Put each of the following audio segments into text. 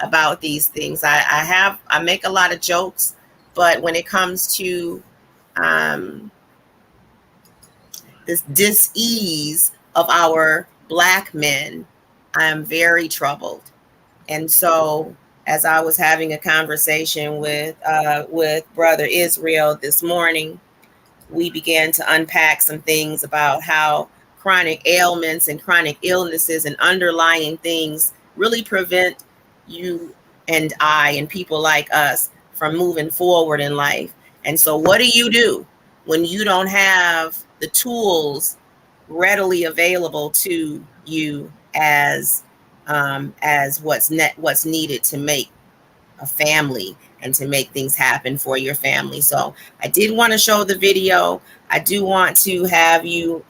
about these things. I make a lot of jokes, but when it comes to this dis-ease of our Black men, I am very troubled. And so, as I was having a conversation with Brother Israel this morning, we began to unpack some things about how chronic ailments and chronic illnesses and underlying things really prevent you and I and people like us from moving forward in life. And so what do you do when you don't have the tools readily available to you as what's needed to make a family and to make things happen for your family? So I did want to show the video. I do want to have you,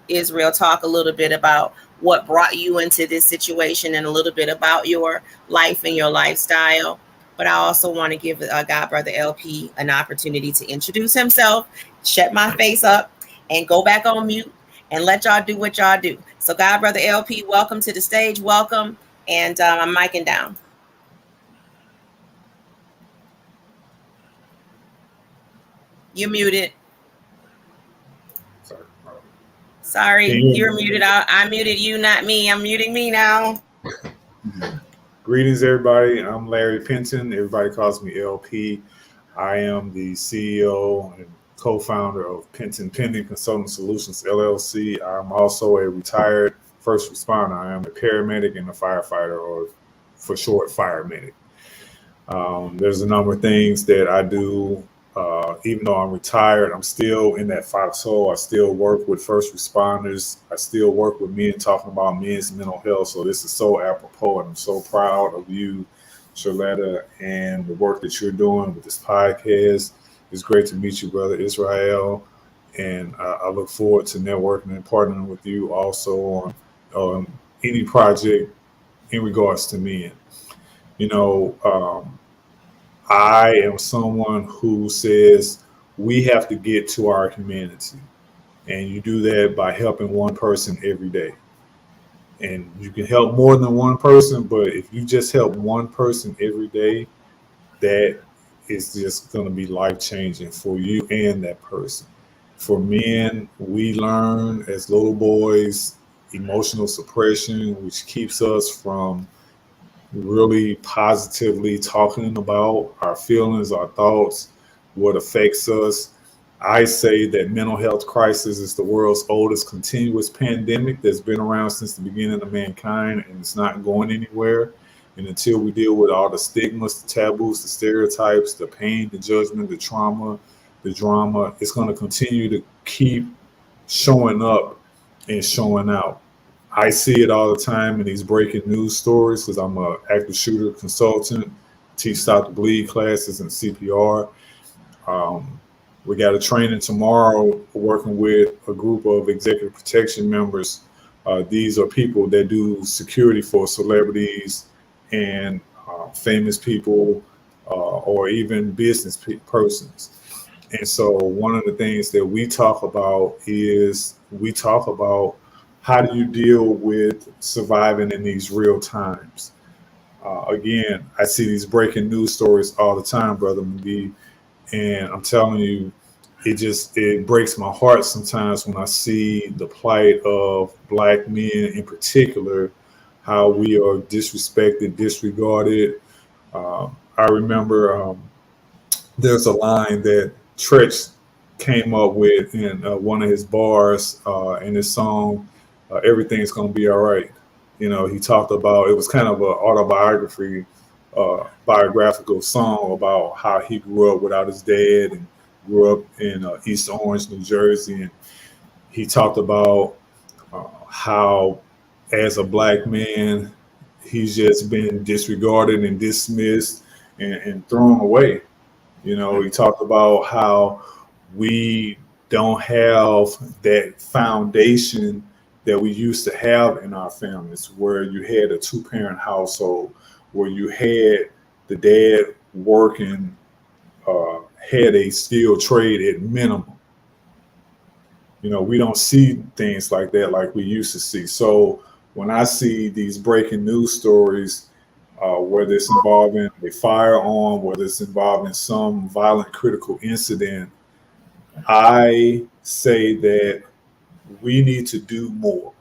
Israel, talk a little bit about what brought you into this situation and a little bit about your life and your lifestyle. But I also want to give God Brother LP an opportunity to introduce himself, shut my face up, and go back on mute and let y'all do what y'all do. So God Brother LP, welcome to the stage. Welcome. And I'm micing down. You're muted. Sorry, you're muted. I muted you, not me. I'm muting me now. Greetings, everybody. I'm Larry Penton. Everybody calls me LP. I am the CEO and co-founder of Penton Pending Consulting Solutions, LLC. I'm also a retired first responder. I am a paramedic and a firefighter, or for short, fire medic. There's a number of things that I do. Even though I'm retired, I'm still in that foxhole. I still work with first responders. I still work with men, talking about men's mental health. So this is so apropos, and I'm so proud of you, Charlotta, and the work that you're doing with this podcast. It's great to meet you, Brother Israel, and I look forward to networking and partnering with you also on any project in regards to men. You know, I am someone who says we have to get to our humanity. And you do that by helping one person every day. And you can help more than one person, but if you just help one person every day, that is just going to be life changing for you and that person. For men, we learn as little boys emotional suppression, which keeps us from really positively talking about our feelings, our thoughts, what affects us. I say that mental health crisis is the world's oldest continuous pandemic that's been around since the beginning of mankind, and it's not going anywhere. And until we deal with all the stigmas, the taboos, the stereotypes, the pain, the judgment, the trauma, the drama, it's going to continue to keep showing up and showing out. I see it all the time in these breaking news stories because I'm an active shooter consultant, teach Stop the Bleed classes and CPR. We got a training tomorrow working with a group of executive protection members. These are people that do security for celebrities and famous people or even business persons. And so one of the things that we talk about is how do you deal with surviving in these real times? Again, I see these breaking news stories all the time, Brother McGee, and I'm telling you, it breaks my heart sometimes when I see the plight of Black men in particular, how we are disrespected, disregarded. I remember there's a line that Tretch came up with in one of his bars in his song, Everything's Gonna Be All Right. You know, he talked about, it was kind of an biographical song about how he grew up without his dad and grew up in East Orange, New Jersey. And he talked about how as a Black man, he's just been disregarded and dismissed and thrown away. You know, he talked about how we don't have that foundation that we used to have in our families, where you had a two-parent household, where you had the dad working, had a skilled trade at minimum. You know, we don't see things like that like we used to see. So when I see these breaking news stories, whether it's involving a firearm, whether it's involving some violent critical incident. I say that we need to do more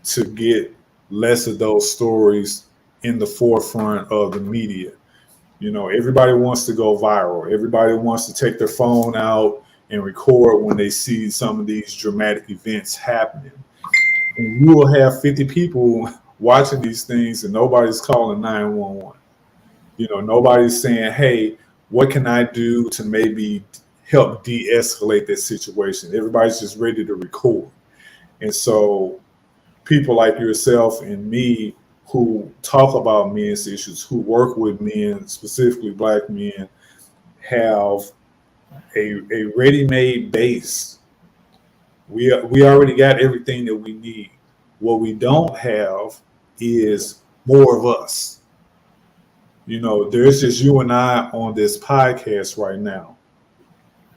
to get less of those stories in the forefront of the media. You know, everybody wants to go viral. Everybody wants to take their phone out and record when they see some of these dramatic events happening. And you will have 50 people watching these things and nobody's calling 911. You know, nobody's saying, hey, what can I do to maybe help de escalate that situation? Everybody's just ready to record. And so people like yourself and me who talk about men's issues, who work with men, specifically black men, have a ready-made base. We already got everything that we need. What we don't have is more of us. You know, there's just you and I on this podcast right now.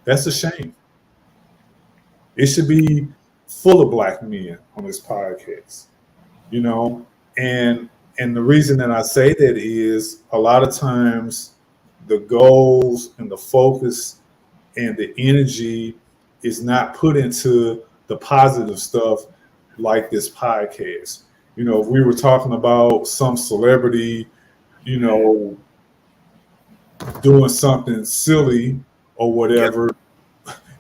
That's a shame. It should be full of black men on this podcast. You know, and and the reason that I say that is a lot of times the goals and the focus and the energy is not put into the positive stuff like this podcast. You know, if we were talking about some celebrity, you know, doing something silly or Yep. whatever,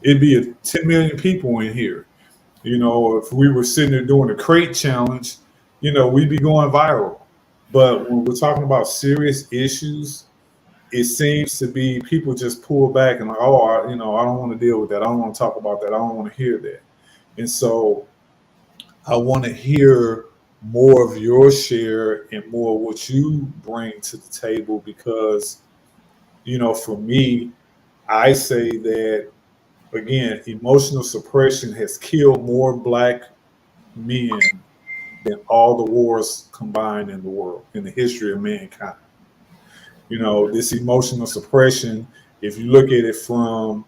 it'd be 10 million people in here. You know, if we were sitting there doing a crate challenge, you know, we'd be going viral. But when we're talking about serious issues, it seems to be people just pull back and like, oh, you know, I don't want to deal with that. I don't want to talk about that. I don't want to hear that. And so I want to hear more of your share and more of what you bring to the table because, you know, for me, I say that again, emotional suppression has killed more black men than all the wars combined in the world, in the history of mankind. You know, this emotional suppression, if you look at it from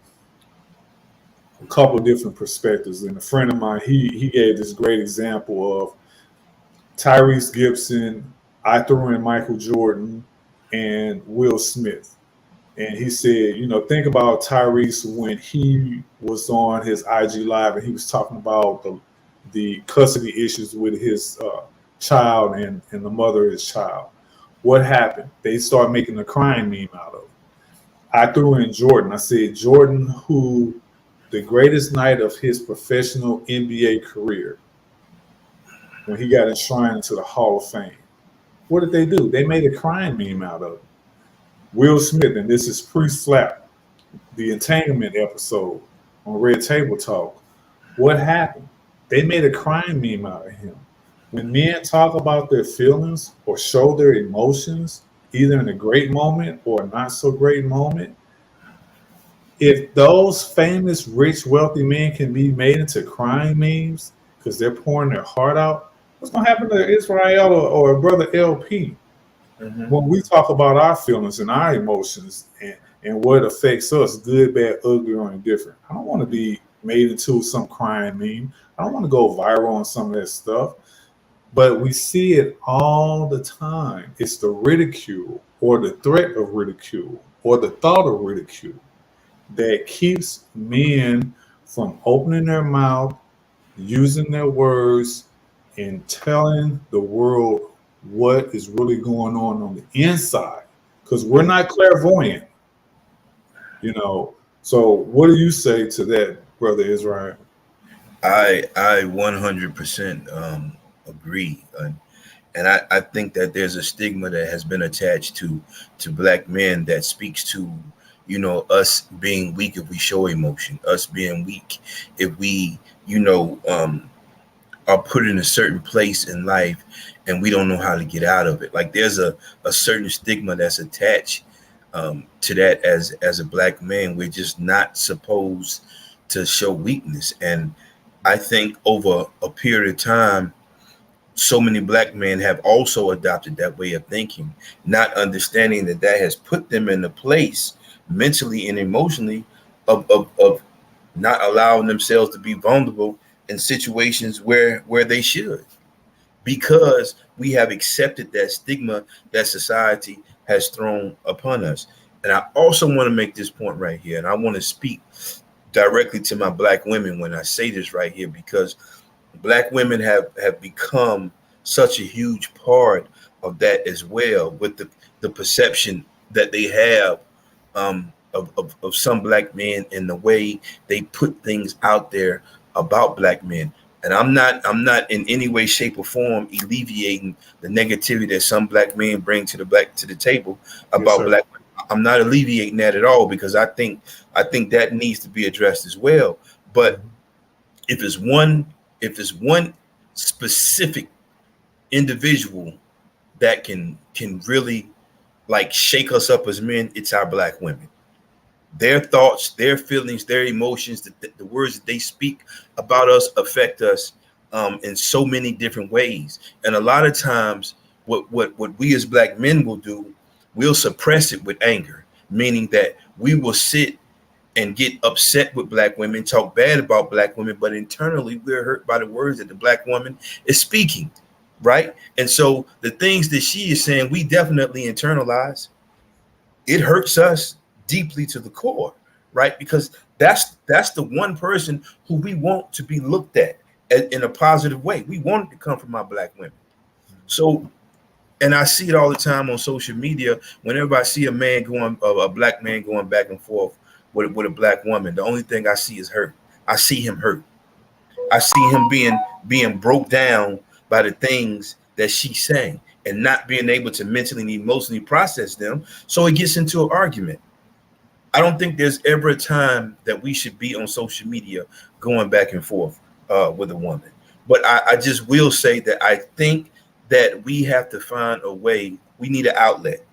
a couple of different perspectives, and a friend of mine, he gave this great example of Tyrese Gibson, I threw in Michael Jordan, and Will Smith. And he said, you know, think about Tyrese when he was on his IG Live and he was talking about the custody issues with his child and the mother of his child. What happened? They started making a crime meme out of it. I threw in Jordan. I said, Jordan, who the greatest night of his professional NBA career, when he got enshrined into the Hall of Fame, what did they do? They made a crime meme out of it. Will Smith, and this is pre-slap, the entanglement episode on Red Table Talk. What happened? They made a crime meme out of him. When men talk about their feelings or show their emotions, either in a great moment or a not so great moment, if those famous, rich, wealthy men can be made into crime memes because they're pouring their heart out, what's going to happen to Israel or brother LP? Mm-hmm. When we talk about our feelings and our emotions and what affects us, good, bad, ugly, or indifferent, I don't want to be made into some crime meme. I don't want to go viral on some of that stuff. But we see it all the time. It's the ridicule or the threat of ridicule or the thought of ridicule that keeps men from opening their mouth, using their words, and telling the world what is really going on the inside. Because we're not clairvoyant, you know. So, what do you say to that, Brother Israel? I 100% agree, and I think that there's a stigma that has been attached to black men that speaks to, you know, us being weak if we show emotion, us being weak if we, you know, are put in a certain place in life and we don't know how to get out of it. Like there's a certain stigma that's attached to that as a black man. We're just not supposed to show weakness. And I think over a period of time, so many black men have also adopted that way of thinking, not understanding that that has put them in a place mentally and emotionally of not allowing themselves to be vulnerable in situations where they should. because we have accepted that stigma that society has thrown upon us. And I also want to make this point right here, and I want to speak directly to my black women when I say this right here, because black women have become such a huge part of that as well, with the perception that they have of some black men and the way they put things out there about black men. And I'm not in any way, shape, or form alleviating the negativity that some black men bring to the table Yes, about sir. black women. I'm not alleviating that at all, because I think that needs to be addressed as well. But Mhm. if it's one specific individual that can really like shake us up as men, it's our black women. Their thoughts, their feelings, their emotions, the words that they speak about us affect us in so many different ways. And a lot of times, what we as black men will do, we'll suppress it with anger, meaning that we will sit and get upset with black women, talk bad about black women, but internally we're hurt by the words that the black woman is speaking, right? And so the things that she is saying, we definitely internalize. It hurts us deeply to the core, right? Because that's the one person who we want to be looked at in a positive way. We want it to come from our black women. So, and I see it all the time on social media. Whenever I see a black man going back and forth with a black woman, the only thing I see is hurt. I see him hurt. I see him being broke down by the things that she's saying and not being able to mentally and emotionally process them. So it gets into an argument. I don't think there's ever a time that we should be on social media going back and forth with a woman. But I just will say that I think that we have to find a way. We need an outlet.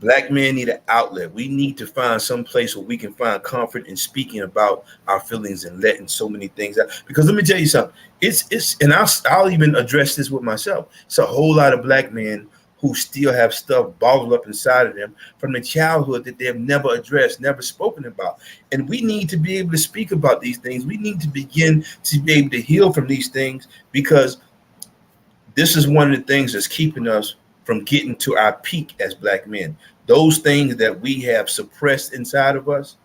Black men need an outlet. We need to find some place where we can find comfort in speaking about our feelings and letting so many things out. Because let me tell you something. And I'll even address this with myself. It's a whole lot of black men who still have stuff bottled up inside of them from the childhood that they have never addressed, never spoken about. And we need to be able to speak about these things. We need to begin to be able to heal from these things, because this is one of the things that's keeping us from getting to our peak as black men. Those things that we have suppressed inside of us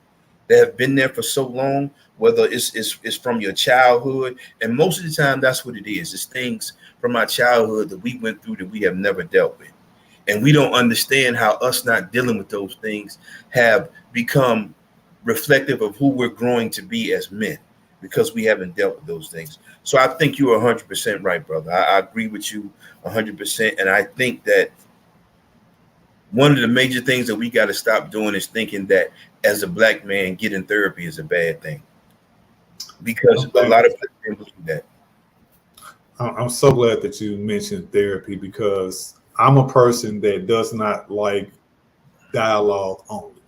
that have been there for so long, whether it's from your childhood, and most of the time that's what it is. It's things from our childhood that we went through that we have never dealt with. And we don't understand how us not dealing with those things have become reflective of who we're growing to be as men, because we haven't dealt with those things. So I think you're 100% right, brother. I agree with you 100%. And I think that one of the major things that we got to stop doing is thinking that as a black man, getting therapy is a bad thing, because I'm a glad. lot of black men believe that. I'm so glad that you mentioned therapy because I'm a person that does not like dialogue only.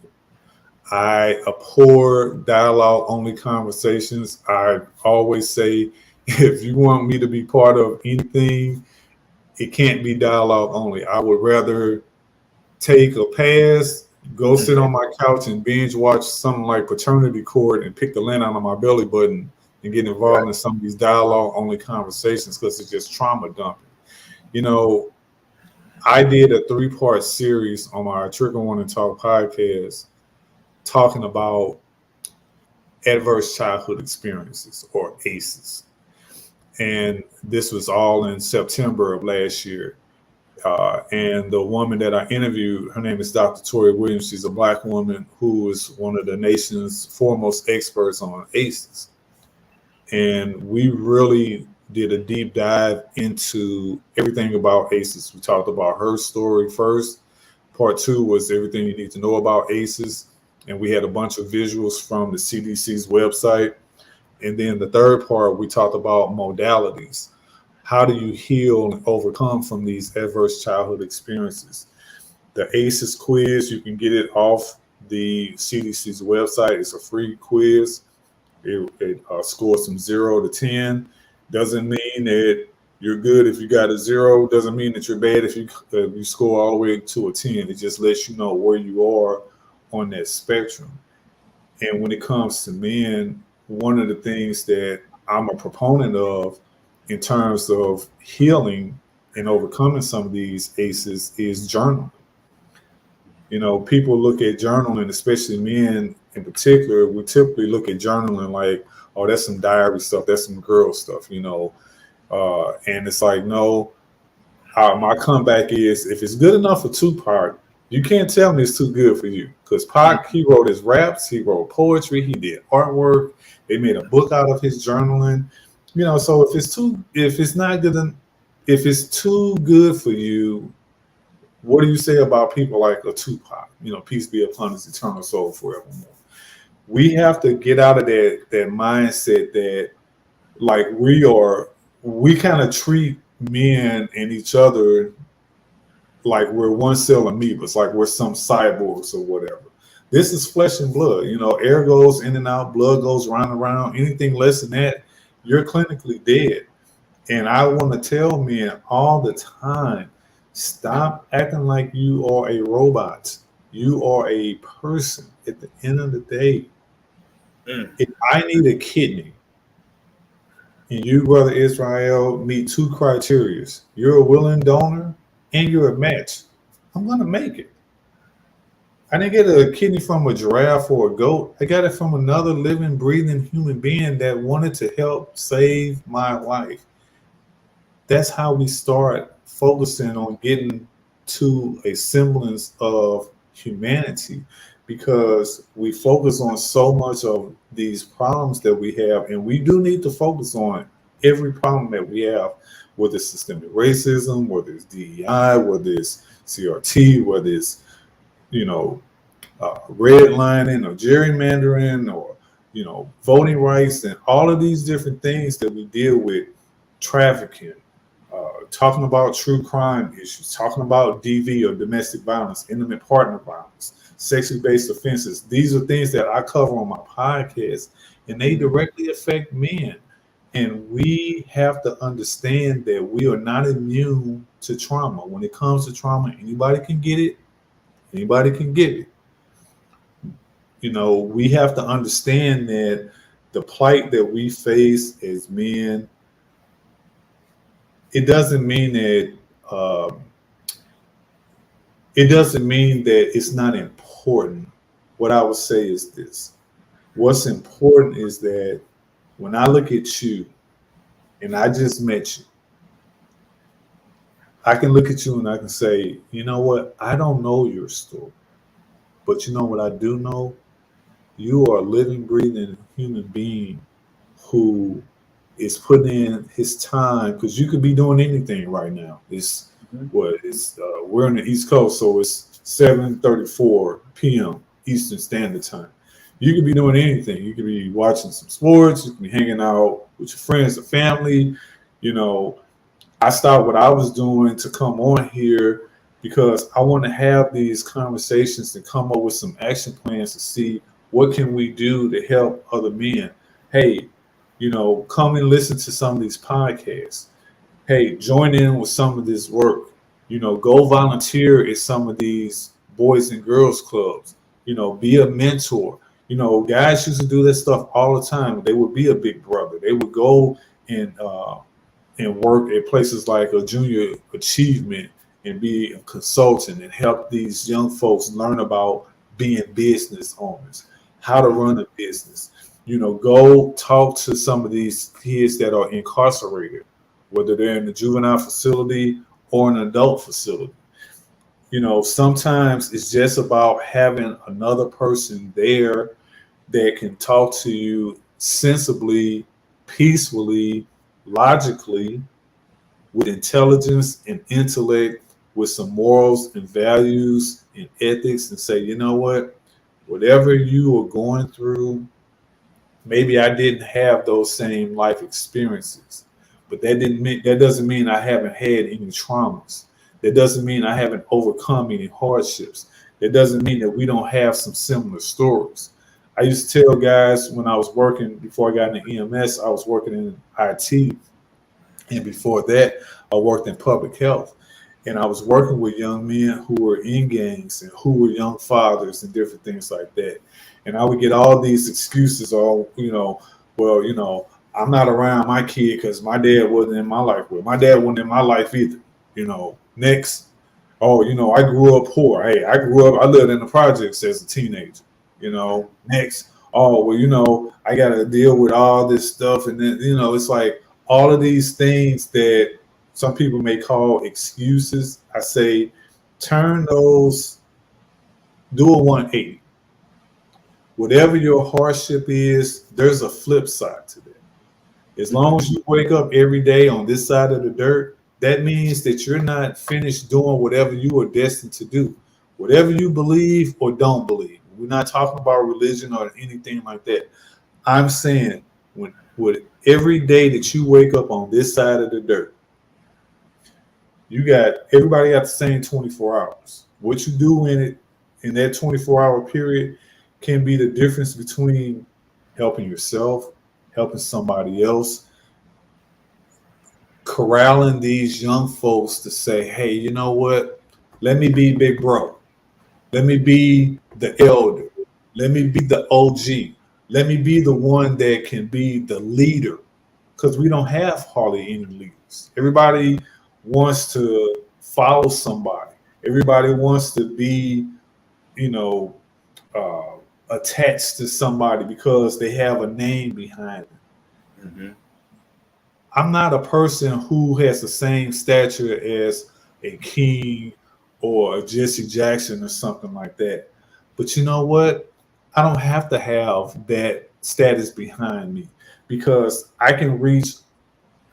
I abhor dialogue only conversations. I always say, if you want me to be part of anything, it can't be dialogue only. I would rather take a pass, go sit Mhm. on my couch and binge watch something like Paternity Court and pick the lint out of my belly button and get involved Right. in some of these dialogue only conversations because it's just trauma dumping. You know, I did a 3-part series on my Trigger Warning Talk podcast talking about adverse childhood experiences or ACEs. And this was all in September of last year. And the woman that I interviewed, her name is Dr. Tori Williams. She's a black woman who is one of the nation's foremost experts on ACEs. And we really did a deep dive into everything about ACEs. We talked about her story first. Part two was everything you need to know about ACEs. And we had a bunch of visuals from the CDC's website. And then the third part, we talked about modalities. How do you heal and overcome from these adverse childhood experiences? The ACEs quiz, you can get it off the CDC's website. It's a free quiz. It scores from 0 to 10. Doesn't mean that you're good if you got a 0. Doesn't mean that you're bad if you score all the way to a 10. It just lets you know where you are on that spectrum. And when it comes to men, one of the things that I'm a proponent of in terms of healing and overcoming some of these aces is journaling. You know, people look at journaling, especially men in particular, we typically look at journaling like, oh, that's some diary stuff, that's some girl stuff, you know. And it's like, no, my comeback is if it's good enough for Tupac, you can't tell me it's too good for you. Because Pac, he wrote his raps, he wrote poetry, he did artwork. They made a book out of his journaling. You know, so if it's not good, if it's too good for you, what do you say about people like a Tupac? You know, peace be upon his eternal soul forevermore. We have to get out of that mindset that like we kind of treat men and each other like we're one cell amoebas, like we're some cyborgs or whatever. This is flesh and blood. You know, air goes in and out, blood goes round and around. Anything less than that, you're clinically dead. And I want to tell men all the time, stop acting like you are a robot. You are a person. At the end of the day, Mm. if I need a kidney and you, brother Israel, meet two criteria, you're a willing donor and you're a match, I'm going to make it. I didn't get a kidney from a giraffe or a goat. I got it from another living, breathing human being that wanted to help save my life. That's how we start focusing on getting to a semblance of humanity, because we focus on so much of these problems that we have, and we do need to focus on every problem that we have, whether it's systemic racism, whether it's DEI, whether it's CRT, whether it's, you know, redlining or gerrymandering or, you know, voting rights and all of these different things that we deal with, trafficking, talking about true crime issues, talking about DV or domestic violence, intimate partner violence, sexually based offenses. These are things that I cover on my podcast, and they directly affect men. And we have to understand that we are not immune to trauma. When it comes to trauma, anybody can get it, anybody can get it. You know, we have to understand that the plight that we face as men, it doesn't mean that it doesn't mean that it's not important. What I would say is this: what's important is that when I look at you and I just met you, I can look at you and I can say, you know what? I don't know your story, but you know what I do know? You are a living, breathing human being who is putting in his time, because you could be doing anything right now. It's Mhm. what it's we're on the East Coast, so it's 7:34 p.m. Eastern Standard Time. You could be doing anything. You could be watching some sports. You could be hanging out with your friends or family. You know, I stopped what I was doing to come on here because I want to have these conversations and come up with some action plans to see what can we do to help other men. Hey, you know, come and listen to some of these podcasts. Hey, join in with some of this work. You know, go volunteer at some of these boys and girls clubs. You know, be a mentor. You know, guys used to do that stuff all the time. They would be a big brother. They would go and work at places like a junior achievement and be a consultant and help these young folks learn about being business owners, how to run a business. You know, go talk to some of these kids that are incarcerated, whether they're in the juvenile facility or an adult facility. You know, sometimes it's just about having another person there that can talk to you sensibly, peacefully, logically, with intelligence and intellect, with some morals and values and ethics, and say, you know what, whatever you are going through, maybe I didn't have those same life experiences, but that doesn't mean I haven't had any traumas. That doesn't mean I haven't overcome any hardships. That doesn't mean that we don't have some similar stories. I used to tell guys when I was working before I got into EMS, I was working in IT, and before that, I worked in public health. And I was working with young men who were in gangs and who were young fathers and different things like that. And I would get all these excuses, all, you know, well, you know, I'm not around my kid because my dad wasn't in my life. With my dad wasn't in my life either. Next, oh, I grew up poor. Hey, I lived in the projects as a teenager. Next, oh, well, I got to deal with all this stuff, and then it's like all of these things that some people may call excuses. I say, turn those, do a 180. Whatever your hardship is, there's a flip side to that. As long Mhm. as you wake up every day on this side of the dirt, that means that you're not finished doing whatever you are destined to do. Whatever you believe or don't believe. We're not talking about religion or anything like that. I'm saying when with every day that you wake up on this side of the dirt, everybody got the same 24 hours. What you do in it in that 24-hour period can be the difference between helping yourself, helping somebody else, corralling these young folks to say, hey, you know what? Let me be big bro. Let me be the elder. Let me be the OG. Let me be the one that can be the leader. Because we don't have hardly any leaders. Everybody wants to follow somebody. Everybody wants to be, you know, uh, attached to somebody because they have a name behind them. Mhm. I'm not a person who has the same stature as a King or a Jesse Jackson or something like that. But you know what? I don't have to have that status behind me because I can reach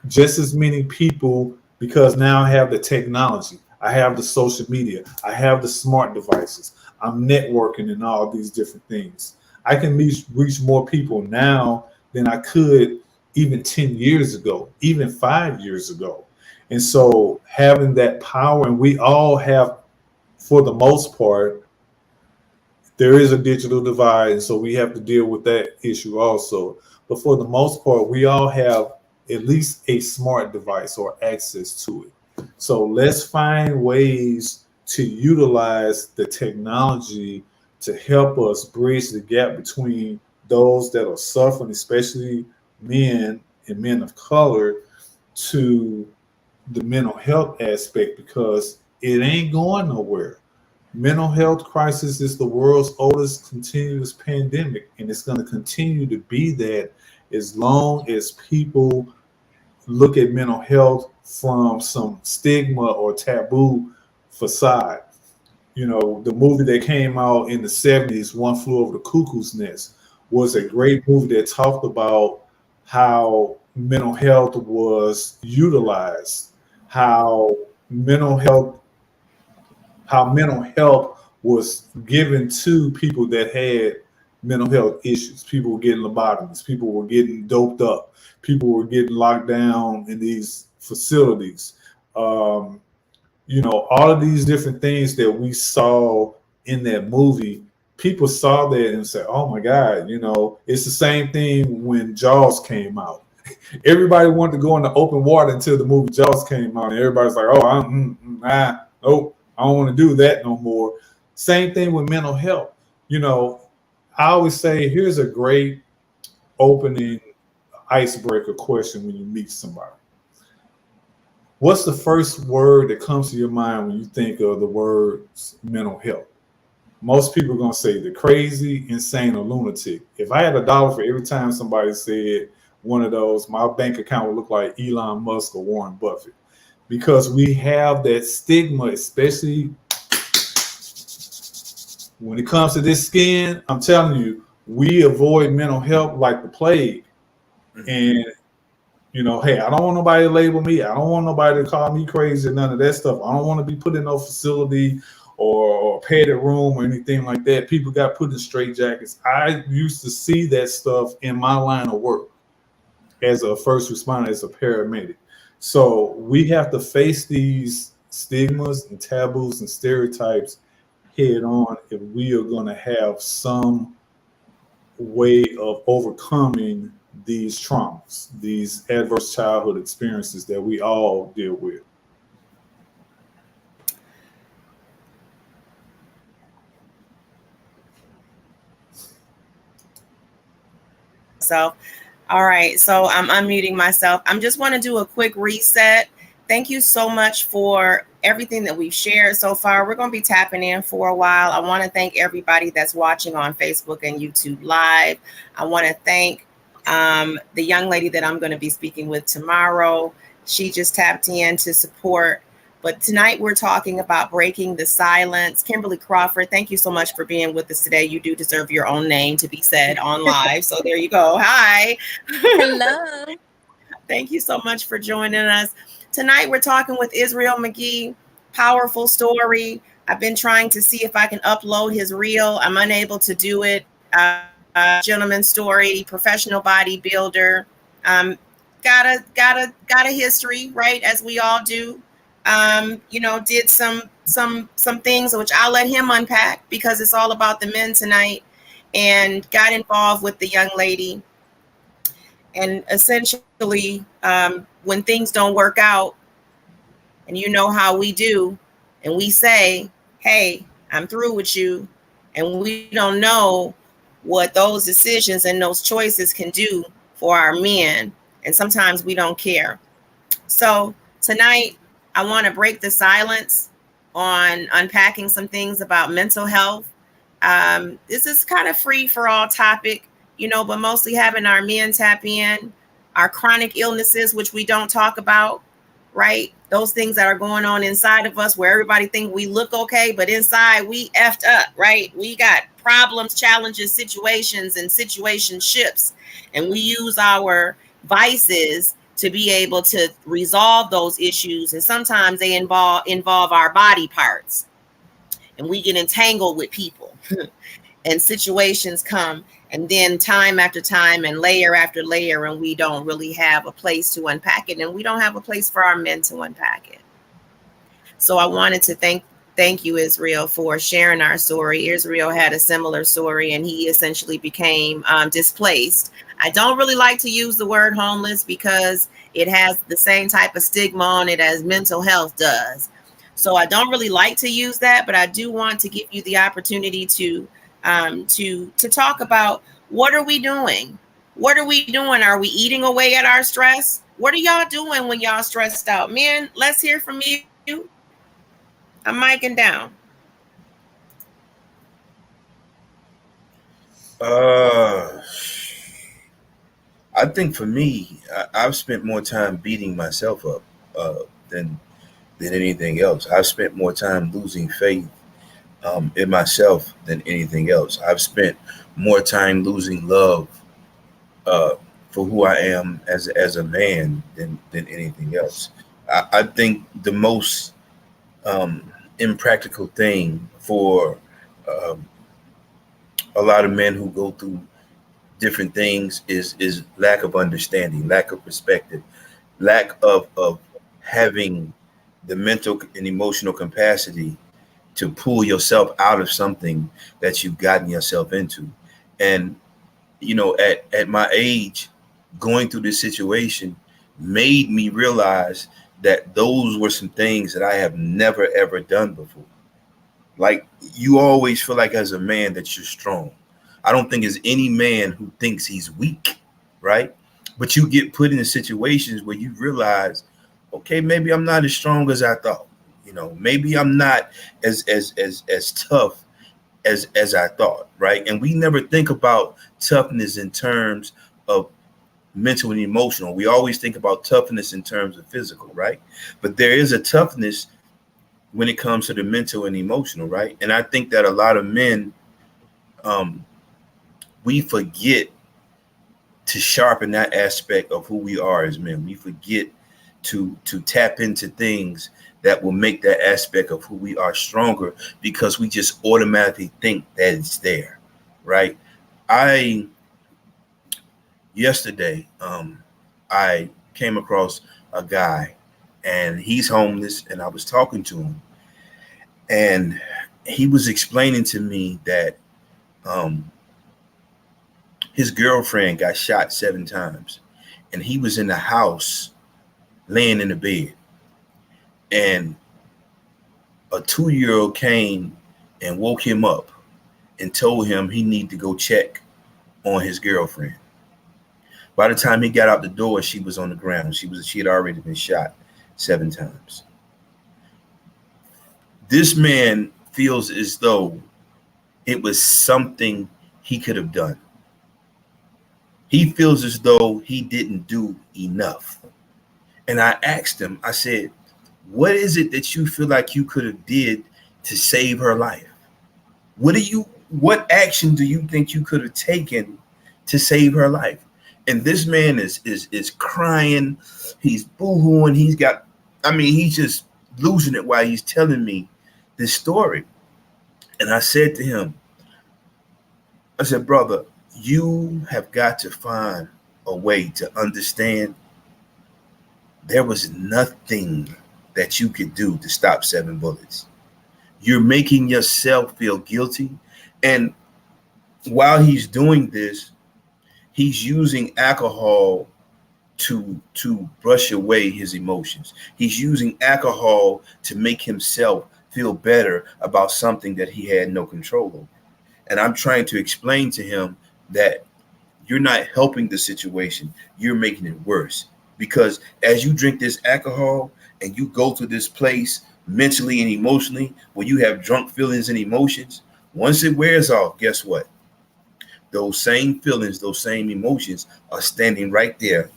just as many people because now I have the technology. I have the social media. I have the smart devices. I'm networking and all these different things. I can reach more people now than I could even 10 years ago, even 5 years ago. And so having that power, and we all have, for the most part, there is a digital divide, and so we have to deal with that issue also. But for the most part, we all have at least a smart device or access to it. So let's find ways to utilize the technology to help us bridge the gap between those that are suffering, especially men and men of color, to the mental health aspect because it ain't going nowhere. Mental health crisis is the world's oldest continuous pandemic, and it's going to continue to be that as long as people look at mental health from some stigma or taboo facade. The movie that came out in the 70s, One Flew Over the Cuckoo's Nest, was a great movie that talked about how mental health was utilized, how mental health mental health was given to people that had mental health issues. People were getting lobotomies, people were getting doped up, people were getting locked down in these facilities. Um, all of these different things that we saw in that movie, people saw that and said, oh my God, it's the same thing when Jaws came out. Everybody wanted to go in the open water until the movie Jaws came out, and everybody's like, "Oh, nope, I don't want to do that no more." Same thing with mental health. You know, I always say, here's a great opening icebreaker question when you meet somebody. What's the first word that comes to your mind when you think of the words mental health? Most people are gonna say the crazy, insane, or lunatic. If I had $1 for every time somebody said one of those, my bank account would look like Elon Musk or Warren Buffett. Because we have that stigma, especially when it comes to this skin. I'm telling you, we avoid mental health like the plague. Mhm. And hey, I don't want nobody to label me. I don't want nobody to call me crazy or none of that stuff. I don't want to be put in no facility or padded room or anything like that. People got put in straight jackets. I used to see that stuff in my line of work as a first responder, as a paramedic. So we have to face these stigmas and taboos and stereotypes head on if we are going to have some way of overcoming these traumas, these adverse childhood experiences that we all deal with. So All right, so I'm unmuting myself. I'm just want to do a quick reset. Thank you so much for everything that we've shared so far. We're going to be tapping in for a while. I want to thank everybody that's watching on Facebook and YouTube Live. I want to thank the young lady that I'm going to be speaking with tomorrow. She just tapped in to support. But tonight we're talking about breaking the silence. Kimberly Crawford, thank you so much for being with us today. You do deserve your own name to be said on live. So there you go. Hi. Hello. Thank you so much for joining us. Tonight we're talking with Israel McGee. Powerful story. I've been trying to see if I can upload his reel. I'm unable to do it. Gentleman's story, professional bodybuilder. Um, got a history, right? As we all do. Did some things which I'll let him unpack because it's all about the men tonight. And got involved with the young lady. And essentially, when things don't work out, and you know how we do, and we say, hey, I'm through with you, and we don't know what those decisions and those choices can do for our men, and sometimes we don't care. So tonight, I want to break the silence on unpacking some things about mental health. This is kind of free for all topic, but mostly having our men tap in, our chronic illnesses, which we don't talk about, right? Those things that are going on inside of us where everybody think we look okay, but inside we effed up, right? We got problems, challenges, situations, and situationships. And we use our vices to be able to resolve those issues. And sometimes they involve our body parts. And we get entangled with people. And situations come, and then time after time and layer after layer, and we don't really have a place to unpack it, and we don't have a place for our men to unpack it. So I wanted to thank you, Israel, for sharing our story. Israel had a similar story, and he essentially became displaced. I don't really like to use the word homeless because it has the same type of stigma on it as mental health does. So I don't really like to use that, but I do want to give you the opportunity to talk about what are we doing? What are we doing? Are we eating away at our stress? What are y'all doing when y'all stressed out? Men, let's hear from you. I'm micing down. Uh, I think for me, I've spent more time beating myself up than anything else. I've spent more time losing faith in myself than anything else. I've spent more time losing love uh, for who I am as a man than anything else. I think the most impractical thing for um, a lot of men who go through different things is lack of understanding, lack of perspective, lack of having the mental and emotional capacity to pull yourself out of something that you've gotten yourself into. And at my age, going through this situation made me realize that those were some things that I have never ever done before. Like, you always feel like as a man that you're strong. I don't think there's any man who thinks he's weak, right? But you get put in situations where you realize, okay, maybe I'm not as strong as I thought. Maybe I'm not as tough as I thought, right? And we never think about toughness in terms of mental and emotional. We always think about toughness in terms of physical, right? But there is a toughness when it comes to the mental and emotional, right? And I think that a lot of men, um, we forget to sharpen that aspect of who we are as men. We forget to tap into things that will make that aspect of who we are stronger because we just automatically think that it's there, right? I Yesterday, I came across a guy, and he's homeless, and I was talking to him, and he was explaining to me that um, his girlfriend got shot 7 times, and he was in the house laying in the bed, and a 2-year-old came and woke him up and told him he need to go check on his girlfriend. By the time he got out the door, she was on the ground. She had already been shot 7 times. This man feels as though it was something he could have done. He feels as though he didn't do enough. And I asked him, I said, what is it that you feel like you could have did to save her life? What action do you think you could have taken to save her life? And this man is crying, he's boo-hooing, he's just losing it while he's telling me this story. And I said to him, I said, brother, you have got to find a way to understand there was nothing that you could do to stop 7 bullets. You're making yourself feel guilty. And while he's doing this, he's using alcohol to brush away his emotions. He's using alcohol to make himself feel better about something that he had no control over. And I'm trying to explain to him that you're not helping the situation, you're making it worse. Because as you drink this alcohol and you go to this place mentally and emotionally where you have drunk feelings and emotions, once it wears off, guess what? Those same feelings, those same emotions are standing right there,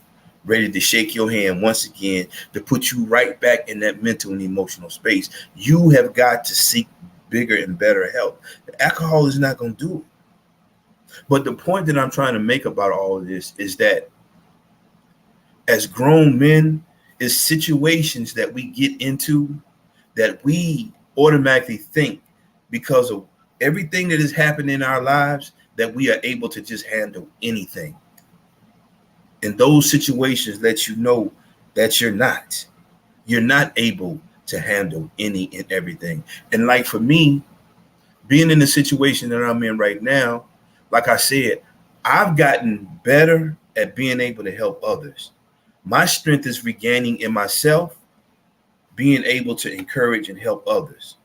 ready to shake your hand once again, to put you right back in that mental and emotional space. You have got to seek bigger and better help. The alcohol is not going to do it. But the point that I'm trying to make about all of this is that as grown men, is situations that we get into that we automatically think because of everything that has happened in our lives that we are able to just handle anything. And those situations let you know that you're not able to handle any and everything. And like for me, being in the situation that I'm in right now, like I said, I've gotten better at being able to help others. My strength is regaining in myself, being able to encourage and help others.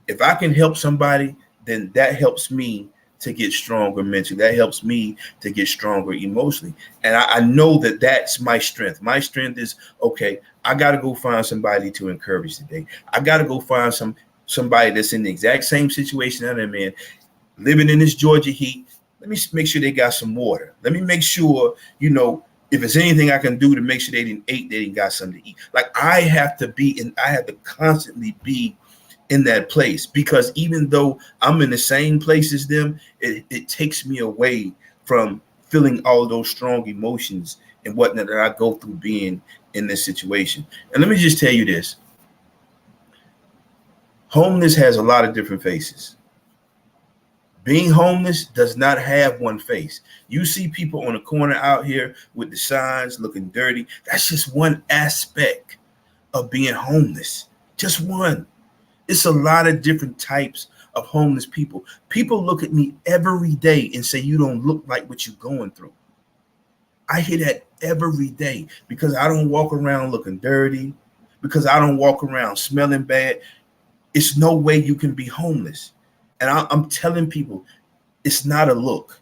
If I can help somebody, then that helps me to get stronger mentally. That helps me to get stronger emotionally. And I know that that's my strength. My strength is, okay, I got to go find somebody to encourage today. I got to go find somebody that's in the exact same situation that I'm in, living in this Georgia heat. Let me make sure they got some water. Let me make sure, if there's anything I can do to make sure they didn't got something to eat. Like I have to constantly be in that place, because even though I'm in the same place as them, it takes me away from feeling all those strong emotions and whatnot that I go through being in this situation. And let me just tell you this. Homeless has a lot of different faces. Being homeless does not have one face. You see people on the corner out here with the signs looking dirty. That's just one aspect of being homeless. Just one. It's a lot of different types of homeless people. People look at me every day and say, you don't look like what you're going through. I hear that every day because I don't walk around looking dirty, because I don't walk around smelling bad. It's no way you can be homeless. And I'm telling people, it's not a look.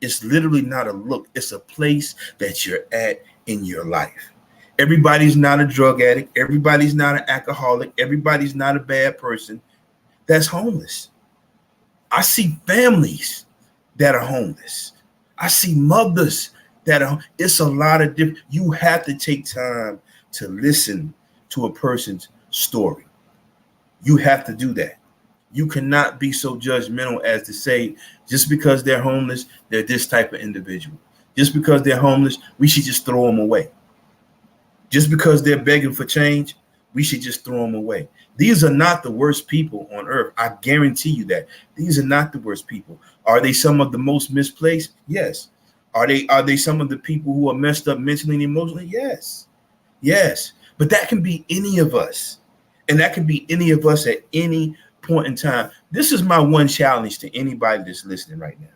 It's literally not a look. It's a place that you're at in your life. Everybody's not a drug addict. Everybody's not an alcoholic. Everybody's not a bad person that's homeless. I see families that are homeless. I see mothers that are, it's a lot of different. You have to take time to listen to a person's story. You have to do that. You cannot be so judgmental as to say, just because they're homeless, they're this type of individual. Just because they're homeless, we should just throw them away. Just because they're begging for change, we should just throw them away. These are not the worst people on earth. I guarantee you that. These are not the worst people. Are they some of the most misplaced? Yes. Are they some of the people who are messed up mentally and emotionally? Yes. Yes. But that can be any of us. And that can be any of us at any point in time. This is my one challenge to anybody that's listening right now.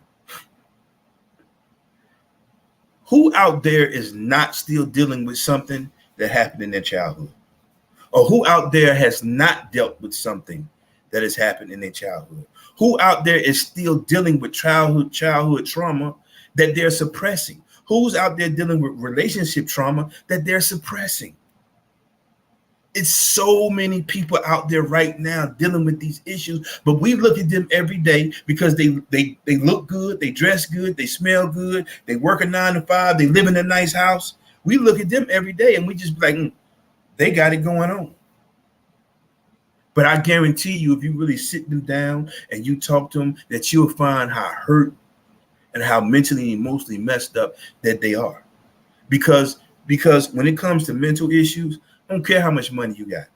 Who out there is not still dealing with something that happened in their childhood? Or who out there has not dealt with something that has happened in their childhood? Who out there is still dealing with childhood trauma that they're suppressing? Who's out there dealing with relationship trauma that they're suppressing? It's so many people out there right now dealing with these issues, but we look at them every day because they look good, they dress good, they smell good, they work a 9 to 5, they live in a nice house. We look at them every day and we just be like, they got it going on. But I guarantee you, if you really sit them down and you talk to them, that you'll find how hurt and how mentally and emotionally messed up that they are. Because when it comes to mental issues, I don't care how much money you got.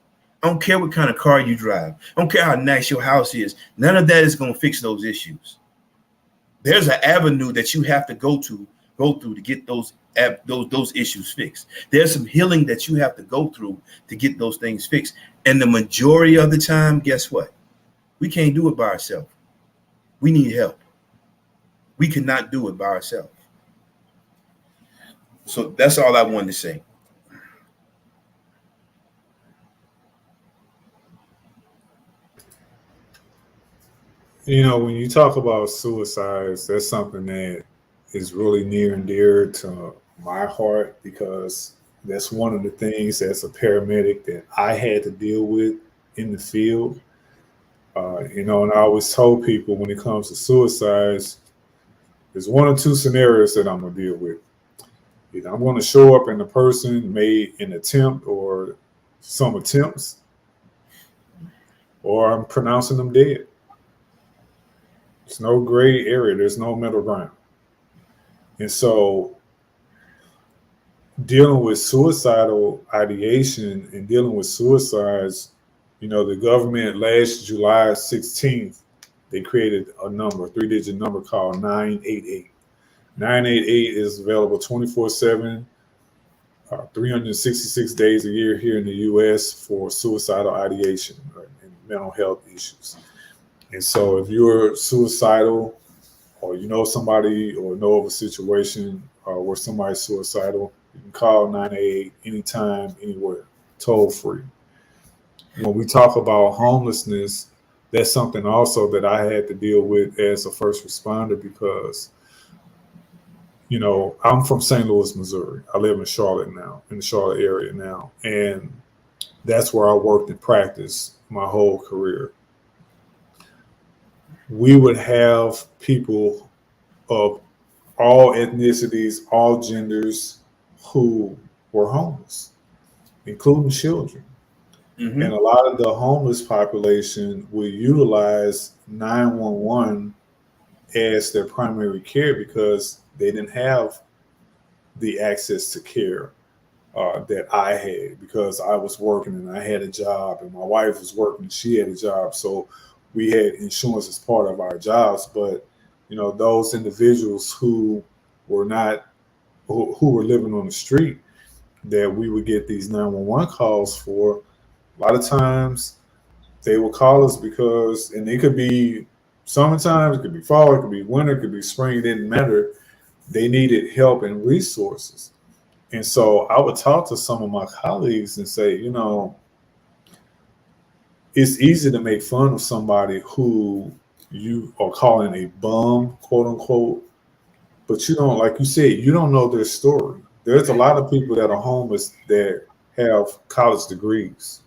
I don't care what kind of car you drive. I don't care how nice your house is. None of that is going to fix those issues. There's an avenue that you have to go through to get those issues fixed. There's some healing that you have to go through to get those things fixed. And the majority of the time, guess what? We can't do it by ourselves. We need help. We cannot do it by ourselves. So that's all I wanted to say. You know, when you talk about suicides, that's something that is really near and dear to my heart because that's one of the things as a paramedic that I had to deal with in the field. You know, and I always told people when it comes to suicides, there's one or two scenarios that I'm going to deal with. Either I'm going to show up and the person made an attempt or some attempts, or I'm pronouncing them dead. There's no gray area. There's no middle ground. And so dealing with suicidal ideation and dealing with suicides, you know, the government last July 16th, they created a number, a 3-digit number called 988. 988 is available 24/7, 366 days a year here in the U.S. for suicidal ideation and mental health issues. And so if you're suicidal or you know somebody or know of a situation where somebody's suicidal, you can call 988 anytime, anywhere, toll free. When we talk about homelessness, that's something also that I had to deal with as a first responder because, you know, I'm from St. Louis, Missouri. I live in Charlotte now, in the Charlotte area now. And that's where I worked and practiced my whole career. We would have people of all ethnicities, all genders who were homeless, including children. Mm-hmm. And a lot of the homeless population would utilize 911 as their primary care because they didn't have the access to care that I had because I was working and I had a job and my wife was working and she had a job. So we had insurance as part of our jobs. But, you know, those individuals who were not, who were living on the street that we would get these 911 calls for, a lot of times they would call us because, and it could be summertime, it could be fall, it could be winter, it could be spring, it didn't matter. They needed help and resources. And so I would talk to some of my colleagues and say, you know, it's easy to make fun of somebody who you are calling a bum, quote unquote, but you don't, like you said, you don't know their story. There's a lot of people that are homeless that have college degrees.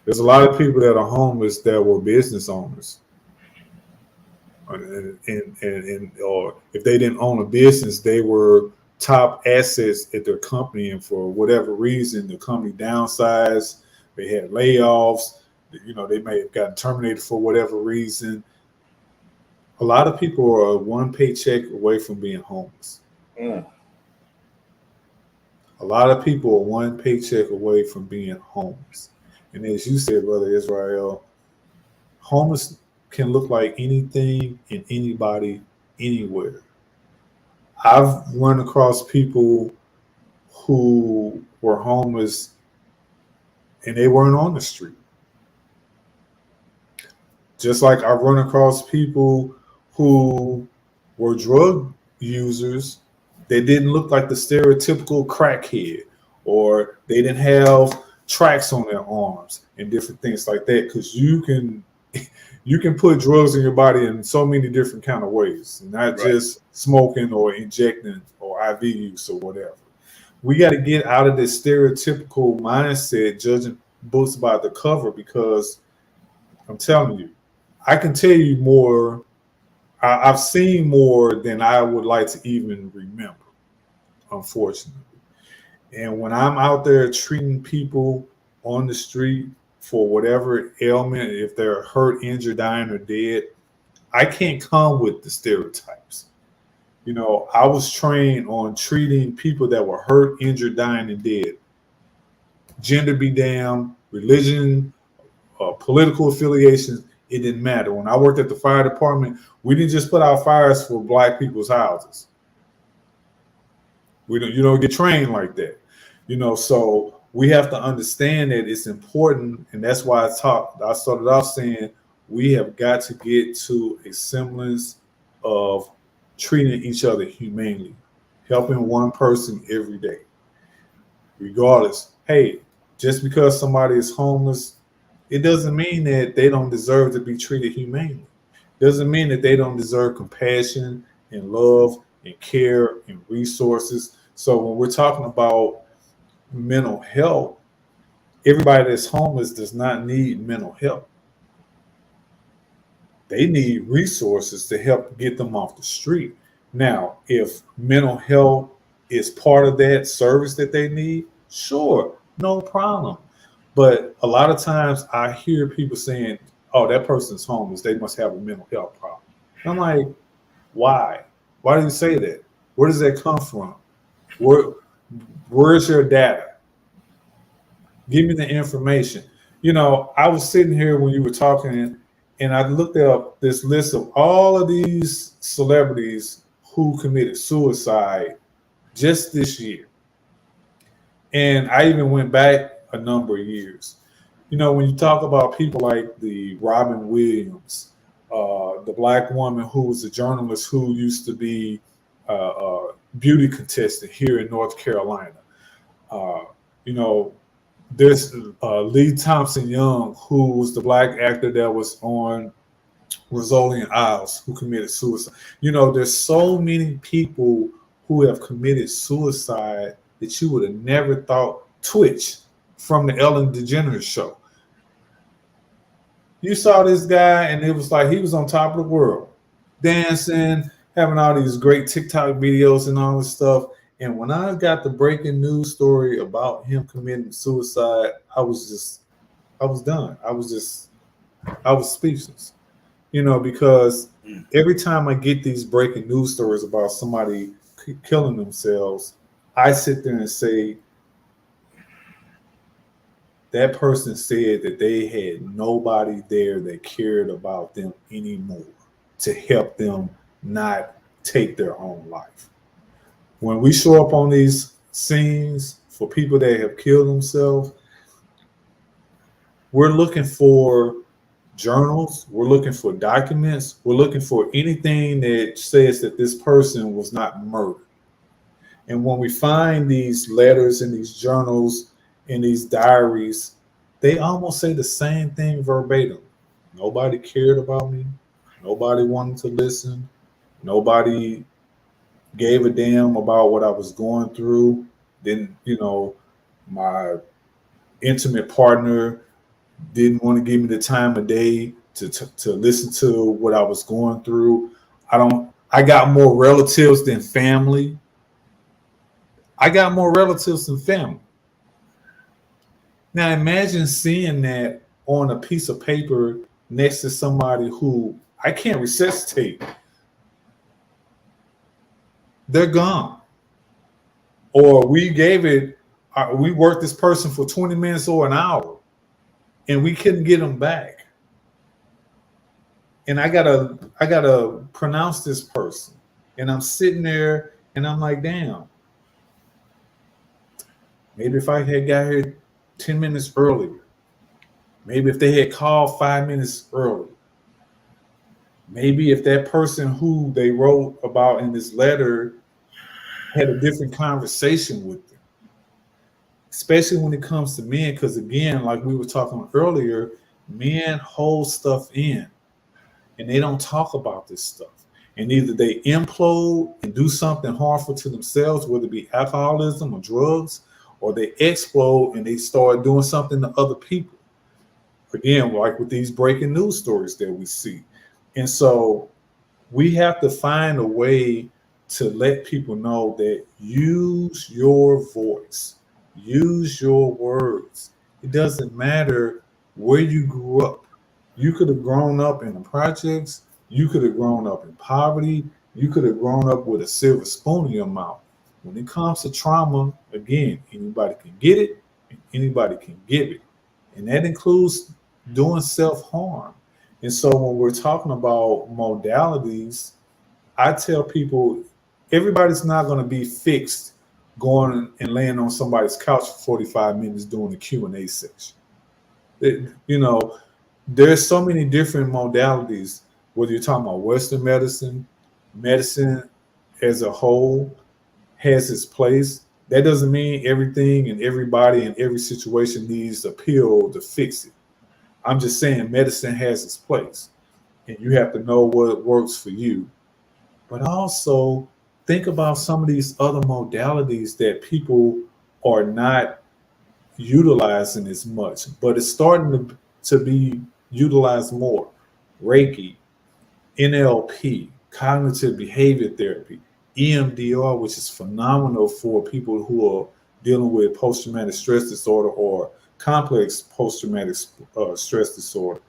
There's a lot of people that are homeless that were business owners. And or if they didn't own a business, they were top assets at their company. And for whatever reason, the company downsized, they had layoffs, you know, they may have gotten terminated for whatever reason. A lot of people are one paycheck away from being homeless. Mm. A lot of people are one paycheck away from being homeless. And as you said, Brother Israel, homeless can look like anything and anybody anywhere. I've run across people who were homeless and they weren't on the street. Just like I've run across people who were drug users that didn't look like the stereotypical crackhead, or they didn't have tracks on their arms and different things like that. Because you can, You can put drugs in your body in so many different kind of ways, not Right. just smoking or injecting or IV use or whatever. We got to get out of this stereotypical mindset judging books by the cover, because I'm telling you, I can tell you more. I've seen more than I would like to even remember, unfortunately. And when I'm out there treating people on the street for whatever ailment, if they're hurt, injured, dying, or dead, I can't come with the stereotypes. I was trained on treating people that were hurt, injured, dying, and dead. Gender be damned, religion, political affiliations, it didn't matter. When I worked at the fire department, we didn't just put out fires for black people's houses. We don't, get trained like that. So we have to understand that it's important, and that's why I started off saying we have got to get to a semblance of treating each other humanely, helping one person every day, regardless. Hey, just because somebody is homeless, it doesn't mean that they don't deserve to be treated humanely. Doesn't mean that they don't deserve compassion and love and care and resources. So when we're talking about mental health, everybody that's homeless does not need mental health. They need resources to help get them off the street. Now, if mental health is part of that service that they need, sure, no problem. But a lot of times I hear people saying, oh, that person's homeless, they must have a mental health problem. I'm like, why? Why do you say that? Where does that come from? Where, where's your data? Give me the information. I was sitting here when you were talking, and I looked up this list of all of these celebrities who committed suicide just this year. And I even went back a number of years. When you talk about people like the Robin Williams, the black woman who was a journalist who used to be a beauty contestant here in North Carolina, uh, you know, there's Lee Thompson Young, who was the black actor that was on Rizzoli and Isles, who committed suicide. There's so many people who have committed suicide that you would have never thought. Twitch from the Ellen DeGeneres show. You saw this guy, and it was like he was on top of the world, dancing, having all these great TikTok videos and all this stuff. And when I got the breaking news story about him committing suicide, I was done. I was speechless. Because Mm. every time I get these breaking news stories about somebody killing themselves, I sit there and say, that person said that they had nobody there that cared about them anymore to help them not take their own life. When we show up on these scenes for people that have killed themselves, we're looking for journals, we're looking for documents, we're looking for anything that says that this person was not murdered. And when we find these letters and these journals and these diaries, they almost say the same thing verbatim. Nobody cared about me. Nobody wanted to listen. Nobody gave a damn about what I was going through. Then, my intimate partner didn't want to give me the time of day to listen to what I was going through. I got more relatives than family. I got more relatives than family. Now imagine seeing that on a piece of paper next to somebody who I can't resuscitate. They're gone. Or we worked this person for 20 minutes or an hour and we couldn't get them back. And I gotta pronounce this person. And I'm sitting there and I'm like, damn, maybe if I had got here 10 minutes earlier, maybe if they had called 5 minutes earlier, maybe if that person who they wrote about in this letter had a different conversation with them, especially when it comes to men, because again, like we were talking earlier, men hold stuff in. and they don't talk about this stuff. And either they implode and do something harmful to themselves, whether it be alcoholism or drugs, or they explode and they start doing something to other people. Again, like with these breaking news stories that we see. And so we have to find a way to let people know that use your voice, use your words. It doesn't matter where you grew up. You could have grown up in the projects, you could have grown up in poverty, you could have grown up with a silver spoon in your mouth. When it comes to trauma, again, anybody can get it and anybody can give it. And that includes doing self harm. And so when we're talking about modalities, I tell people everybody's not going to be fixed going and laying on somebody's couch for 45 minutes doing the Q&A section. You know, there's so many different modalities, whether you're talking about Western medicine, medicine as a whole has its place. That doesn't mean everything and everybody in every situation needs a pill to fix it. I'm just saying medicine has its place and you have to know what works for you. But also think about some of these other modalities that people are not utilizing as much, but it's starting to be utilized more. Reiki, NLP, cognitive behavior therapy, EMDR, which is phenomenal for people who are dealing with post traumatic stress disorder or complex post traumatic stress disorder,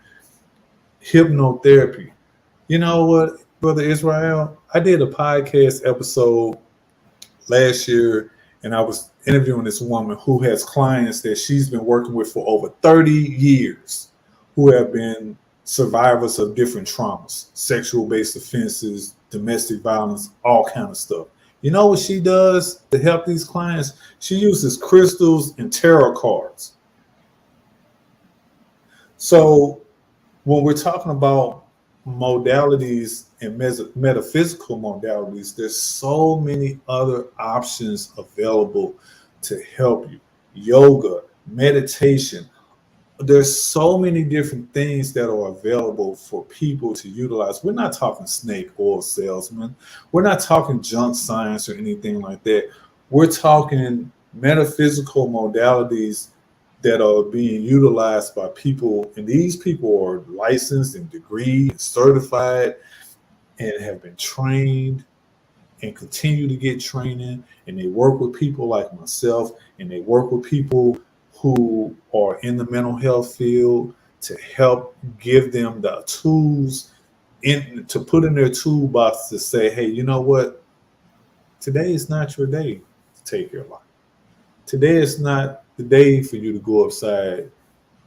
hypnotherapy. You know what, Brother Israel? I did a podcast episode last year and I was interviewing this woman who has clients that she's been working with for over 30 years who have been survivors of different traumas, sexual based offenses, domestic violence, all kind of stuff. You know what she does to help these clients? She uses crystals and tarot cards. So when we're talking about modalities and metaphysical modalities, there's so many other options available to help you. Yoga, meditation. There's so many different things that are available for people to utilize. We're not talking snake oil salesmen. We're not talking junk science or anything like that. We're talking metaphysical modalities that are being utilized by people, and these people are licensed and degree and certified and have been trained and continue to get training, and they work with people like myself, and they work with people who are in the mental health field to help give them the tools to put in their toolbox to say, hey, you know what? Today is not your day to take your life. Today is not the day for you to go upside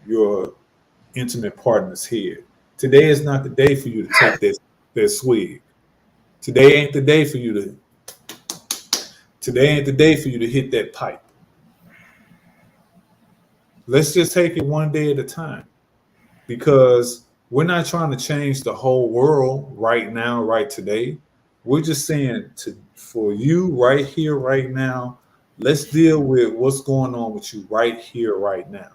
your intimate partner's head. Today is not the day for you to take that swig. Today ain't the day for you to Today ain't the day for you to hit that pipe. Let's just take it one day at a time because we're not trying to change the whole world right now, right today. We're just saying for you right here, right now, let's deal with what's going on with you right here, right now.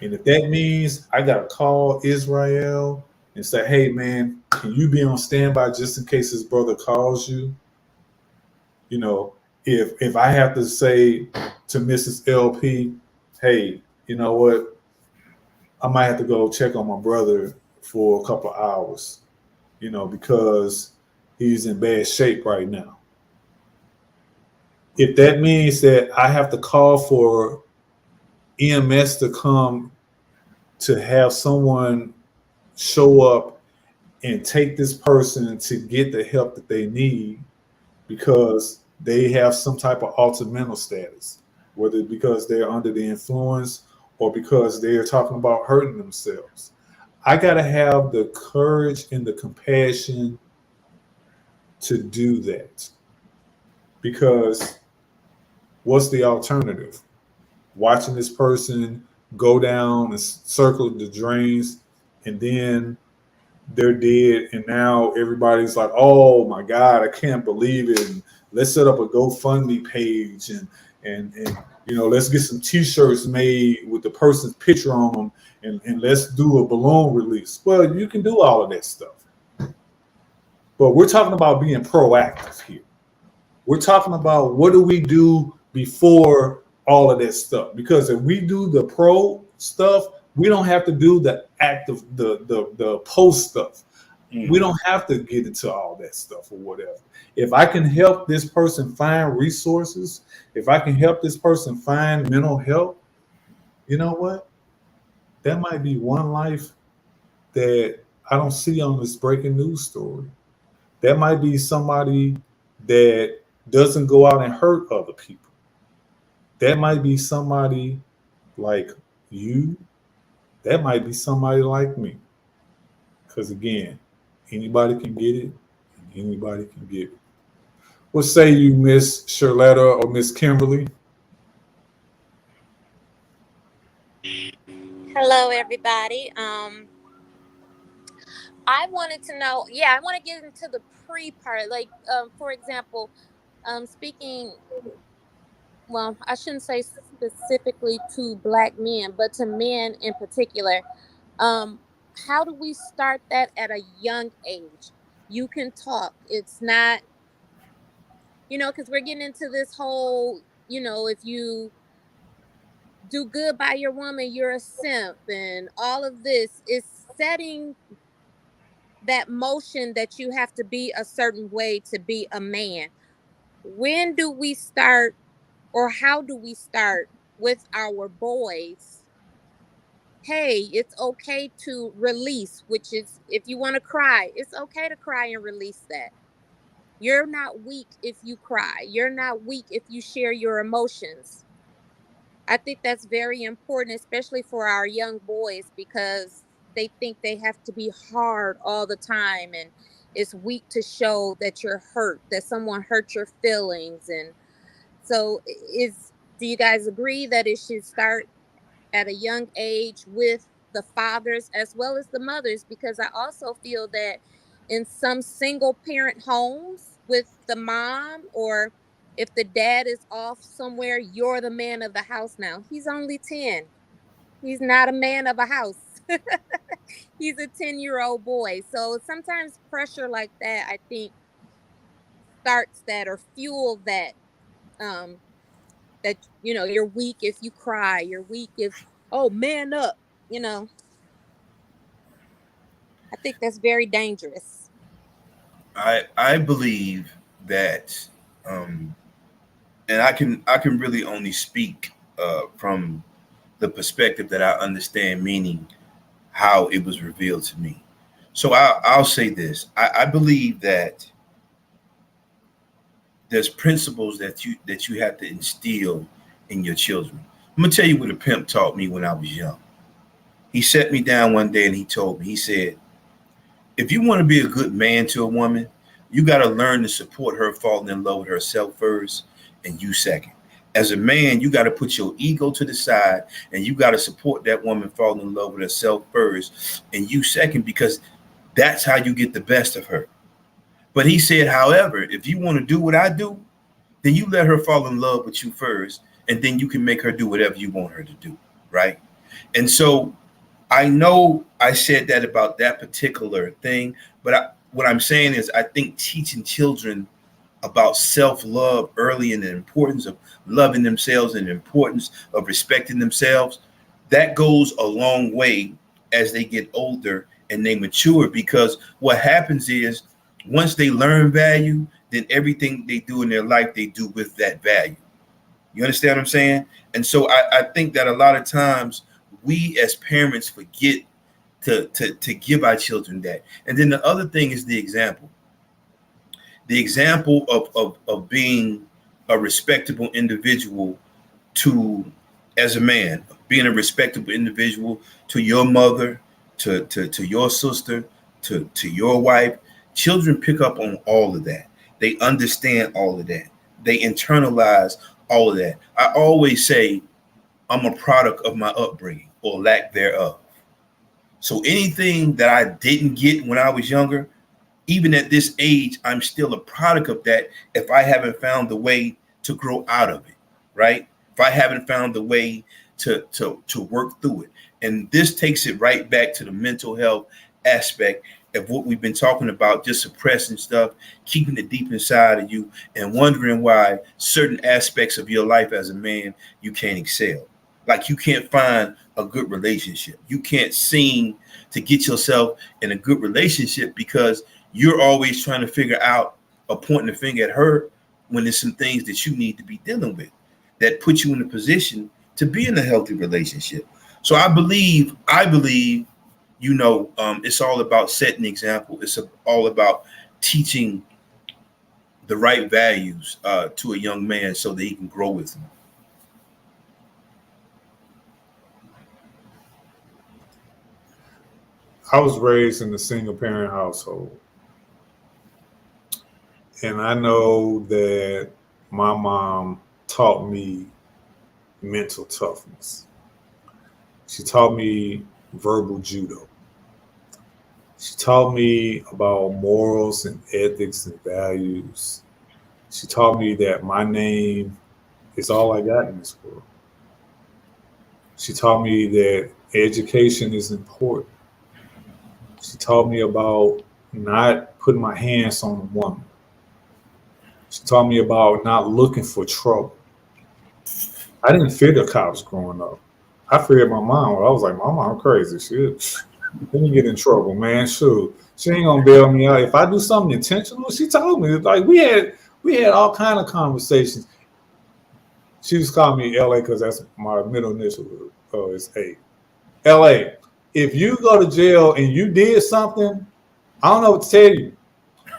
And if that means I got to call Israel and say, hey, man, can you be on standby just in case his brother calls you? You know, if I have to say to Mrs. LP, hey, you know what? I might have to go check on my brother for a couple of hours, you know, because he's in bad shape right now. If that means that I have to call for EMS to come to have someone show up and take this person to get the help that they need because they have some type of altered mental status, whether because they're under the influence or because they're talking about hurting themselves. I got to have the courage and the compassion to do that because what's the alternative? Watching this person go down and circle the drains and then they're dead and now everybody's like, oh my God, I can't believe it. And let's set up a GoFundMe page and you know, let's get some t-shirts made with the person's picture on them and let's do a balloon release. Well, you can do all of that stuff. But we're talking about being proactive here. We're talking about what do we do before all of this stuff? Because if we do the pro stuff, we don't have to do the active, the post stuff. We don't have to get into all that stuff or whatever. If I can help this person find resources, if I can help this person find mental health, you know what? That might be one life that I don't see on this breaking news story. That might be somebody that doesn't go out and hurt other people. That might be somebody like you. That might be somebody like me. Because again, anybody can get it, and anybody can get it. What say you, Miss Charlotta or Miss Kimberly? Hello, everybody. I wanted to know. Yeah, I want to get into the pre part. Like, for example, speaking. Well, I shouldn't say specifically to black men, but to men in particular. Um, how do we start that at a young age? You can talk. It's not, because we're getting into this whole, if you do good by your woman, you're a simp, and all of this is setting that motion that you have to be a certain way to be a man. When do we start, or how do we start with our boys? Hey, it's okay to release, which is if you want to cry, it's okay to cry and release that. You're not weak if you cry. You're not weak if you share your emotions. I think that's very important, especially for our young boys, because they think they have to be hard all the time, and it's weak to show that you're hurt, that someone hurt your feelings. And so, do you guys agree that it should start at a young age with the fathers as well as the mothers? Because I also feel that in some single parent homes with the mom, or if the dad is off somewhere, you're the man of the house now. He's only 10. He's not a man of a house. He's a 10-year-old boy. So sometimes pressure like that, I think, starts that or fuel that, um that you're weak if you cry, you're weak if, oh, man up, you know. I think that's very dangerous. I believe that, and I can really only speak from the perspective that I understand, meaning how it was revealed to me. So I'll say this: I believe that there's principles that you have to instill in your children. I'm gonna tell you what a pimp taught me when I was young. He set me down one day and he told me, he said, if you want to be a good man to a woman, you got to learn to support her falling in love with herself first and you second. As a man, you got to put your ego to the side and you got to support that woman falling in love with herself first and you second, because that's how you get the best of her. But he said, however, if you want to do what I do, then you let her fall in love with you first, and then you can make her do whatever you want her to do. Right. And so I know I said that about that particular thing, but what I'm saying is I think teaching children about self-love early and the importance of loving themselves and the importance of respecting themselves, that goes a long way as they get older and they mature, because what happens is once they learn value, then everything they do in their life, they do with that value. You understand what I'm saying? And so I think that a lot of times we as parents forget to give our children that. And then the other thing is the example of being a respectable individual to, as a man, being a respectable individual to your mother, to your sister, to your wife. Children pick up on all of that. They understand all of that. They internalize all of that. I always say I'm a product of my upbringing or lack thereof. So anything that I didn't get when I was younger, even at this age, I'm still a product of that if I haven't found the way to grow out of it, right? If I haven't found the way to work through it. And this takes it right back to the mental health aspect. of what we've been talking about, just suppressing stuff, keeping it deep inside of you, and wondering why certain aspects of your life as a man you can't excel. Like you can't find a good relationship. You can't seem to get yourself in a good relationship because you're always trying to figure out or pointing the finger at her when there's some things that you need to be dealing with that put you in a position to be in a healthy relationship. So I believe, it's all about setting the example. It's all about teaching the right values to a young man so that he can grow with them. I was raised in a single parent household. And I know that my mom taught me mental toughness. She taught me verbal judo. She taught me about morals and ethics and values. She taught me that my name is all I got in this world. She taught me that education is important. She taught me about not putting my hands on a woman. She taught me about not looking for trouble. I didn't fear the cops growing up. I feared my mom. I was like, my mom crazy. Let me get in trouble, man. Shoot. She ain't gonna bail me out. If I do something intentional, she told me. Like we had all kind of conversations. She was calling me LA because that's my middle initial is A. LA. If you go to jail and you did something, I don't know what to tell you.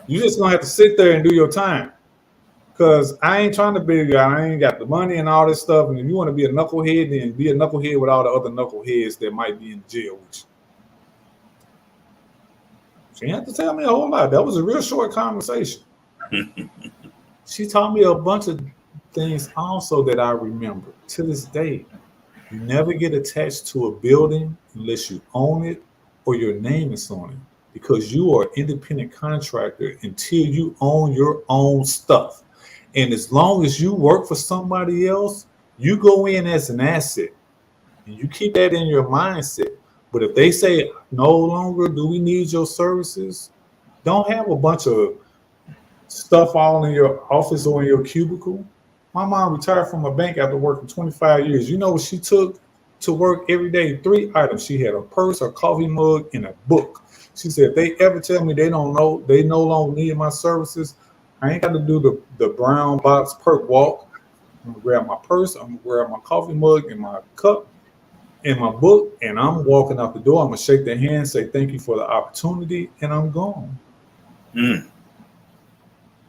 You just gonna have to sit there and do your time. Cause I ain't trying to be a guy. I ain't got the money and all this stuff. And if you want to be a knucklehead, then be a knucklehead with all the other knuckleheads that might be in jail with you. She didn't have to tell me a whole lot. That was a real short conversation. She taught me a bunch of things also that I remember to this day. You never get attached to a building unless you own it or your name is on it, because you are an independent contractor until you own your own stuff. And as long as you work for somebody else, you go in as an asset and you keep that in your mindset. But if they say no longer do we need your services, don't have a bunch of stuff all in your office or in your cubicle. My mom retired from a bank after working 25 years. You know what she took to work every day? 3 items. She had a purse, a coffee mug, and a book. She said, if they ever tell me they don't know, they no longer need my services, I ain't got to do the brown box perk walk. I'm gonna grab my purse, I'm gonna grab my coffee mug and my cup and my book, and I'm walking out the door. I'm gonna shake their hand, say thank you for the opportunity, and I'm gone. Mm.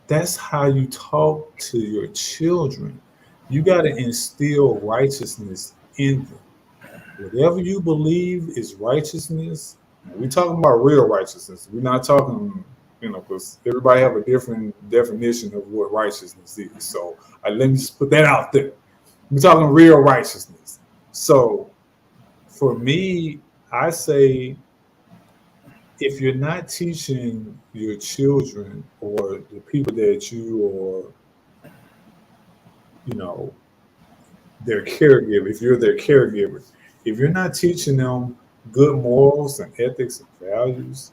That's how you talk to your children. You got to instill righteousness in them. Whatever you believe is righteousness, we're talking about real righteousness. We're not talking, because everybody have a different definition of what righteousness is. So let me just put that out there. We're talking real righteousness. So for me, I say, if you're not teaching your children or the people that you are, their caregiver, if you're their caregiver, if you're not teaching them good morals and ethics and values,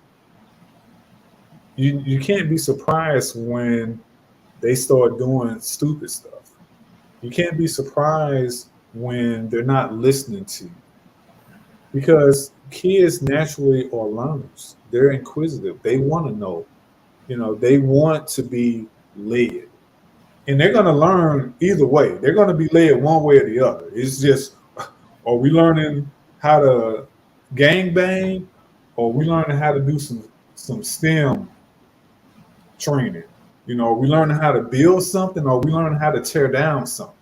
you can't be surprised when they start doing stupid stuff. You can't be surprised when they're not listening to you, because kids naturally are learners. They're inquisitive. They want to know. They want to be led. And they're going to learn either way. They're going to be led one way or the other. It's just, are we learning how to gang bang, or are we learning how to do some STEM training? Are we learning how to build something, or are we learning how to tear down something?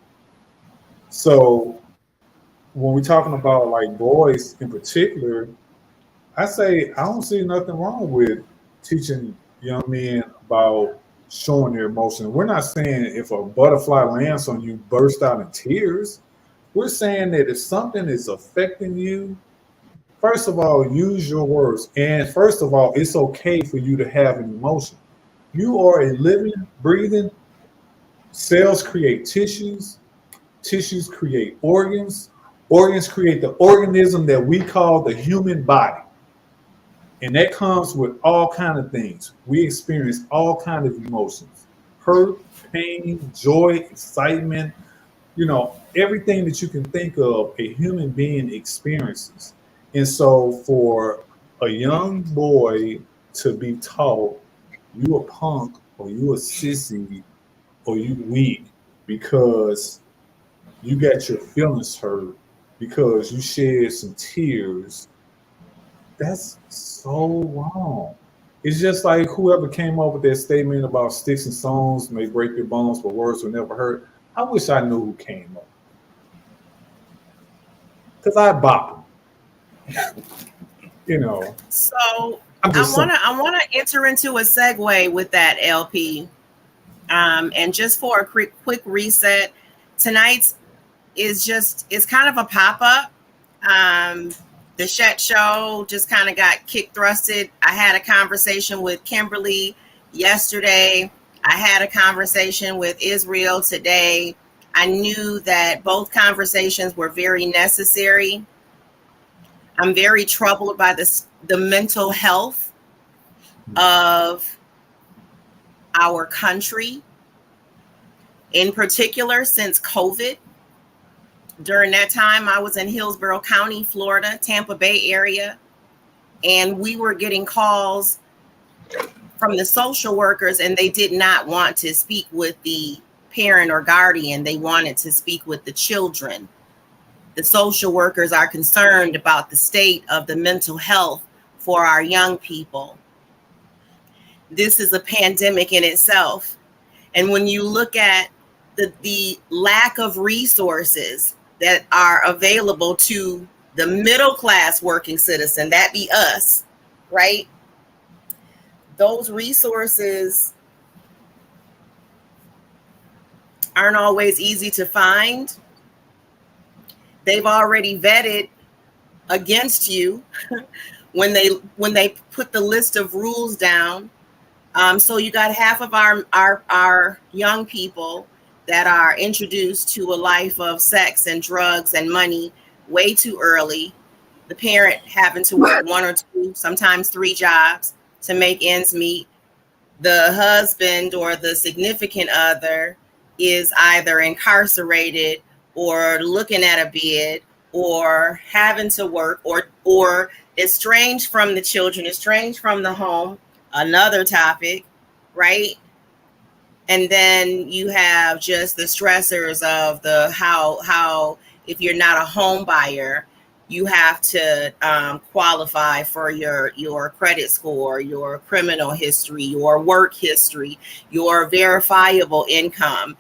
So when we're talking about like boys in particular, I say I don't see nothing wrong with teaching young men about showing their emotion. We're not saying if a butterfly lands on you, burst out in tears. We're saying that if something is affecting you, first of all, use your words. And first of all, it's okay for you to have an emotion. You are a living, breathing, cells create tissues, tissues create organs, organs create the organism that we call the human body. And that comes with all kind of things. We experience all kind of emotions: hurt, pain, joy, excitement, everything that you can think of, a human being experiences. And so for a young boy to be taught you a punk or you a sissy or you weak because you got your feelings hurt, because you shed some tears, that's so wrong. It's just like whoever came up with that statement about sticks and stones may break your bones, but words will never hurt. I wish I knew who came up, because I bop them. So I'm I just saying. wanna I wanna enter into a segue with that, LP. And just for a quick reset, tonight's is kind of a pop up. The Shet Show just kind of got kick thrusted. I had a conversation with Kimberly yesterday. I had a conversation with Israel today. I knew that both conversations were very necessary. I'm very troubled by the mental health of our country, in particular since COVID. During that time, I was in Hillsborough County, Florida, Tampa Bay area, and we were getting calls from the social workers, and they did not want to speak with the parent or guardian. They wanted to speak with the children. The social workers are concerned about the state of the mental health for our young people. This is a pandemic in itself. And when you look at the lack of resources that are available to the middle class working citizen, that be us, right? Those resources aren't always easy to find. They've already vetted against you when they put the list of rules down. So you got half of our young people that are introduced to a life of sex and drugs and money way too early. The parent having to work one or two, sometimes three jobs to make ends meet. The husband or the significant other is either incarcerated or looking at a bid or having to work or estranged from the children, estranged from the home. Another topic, right? And then you have just the stressors of the how if you're not a home buyer, you have to qualify for your credit score, your criminal history, your work history, your verifiable income.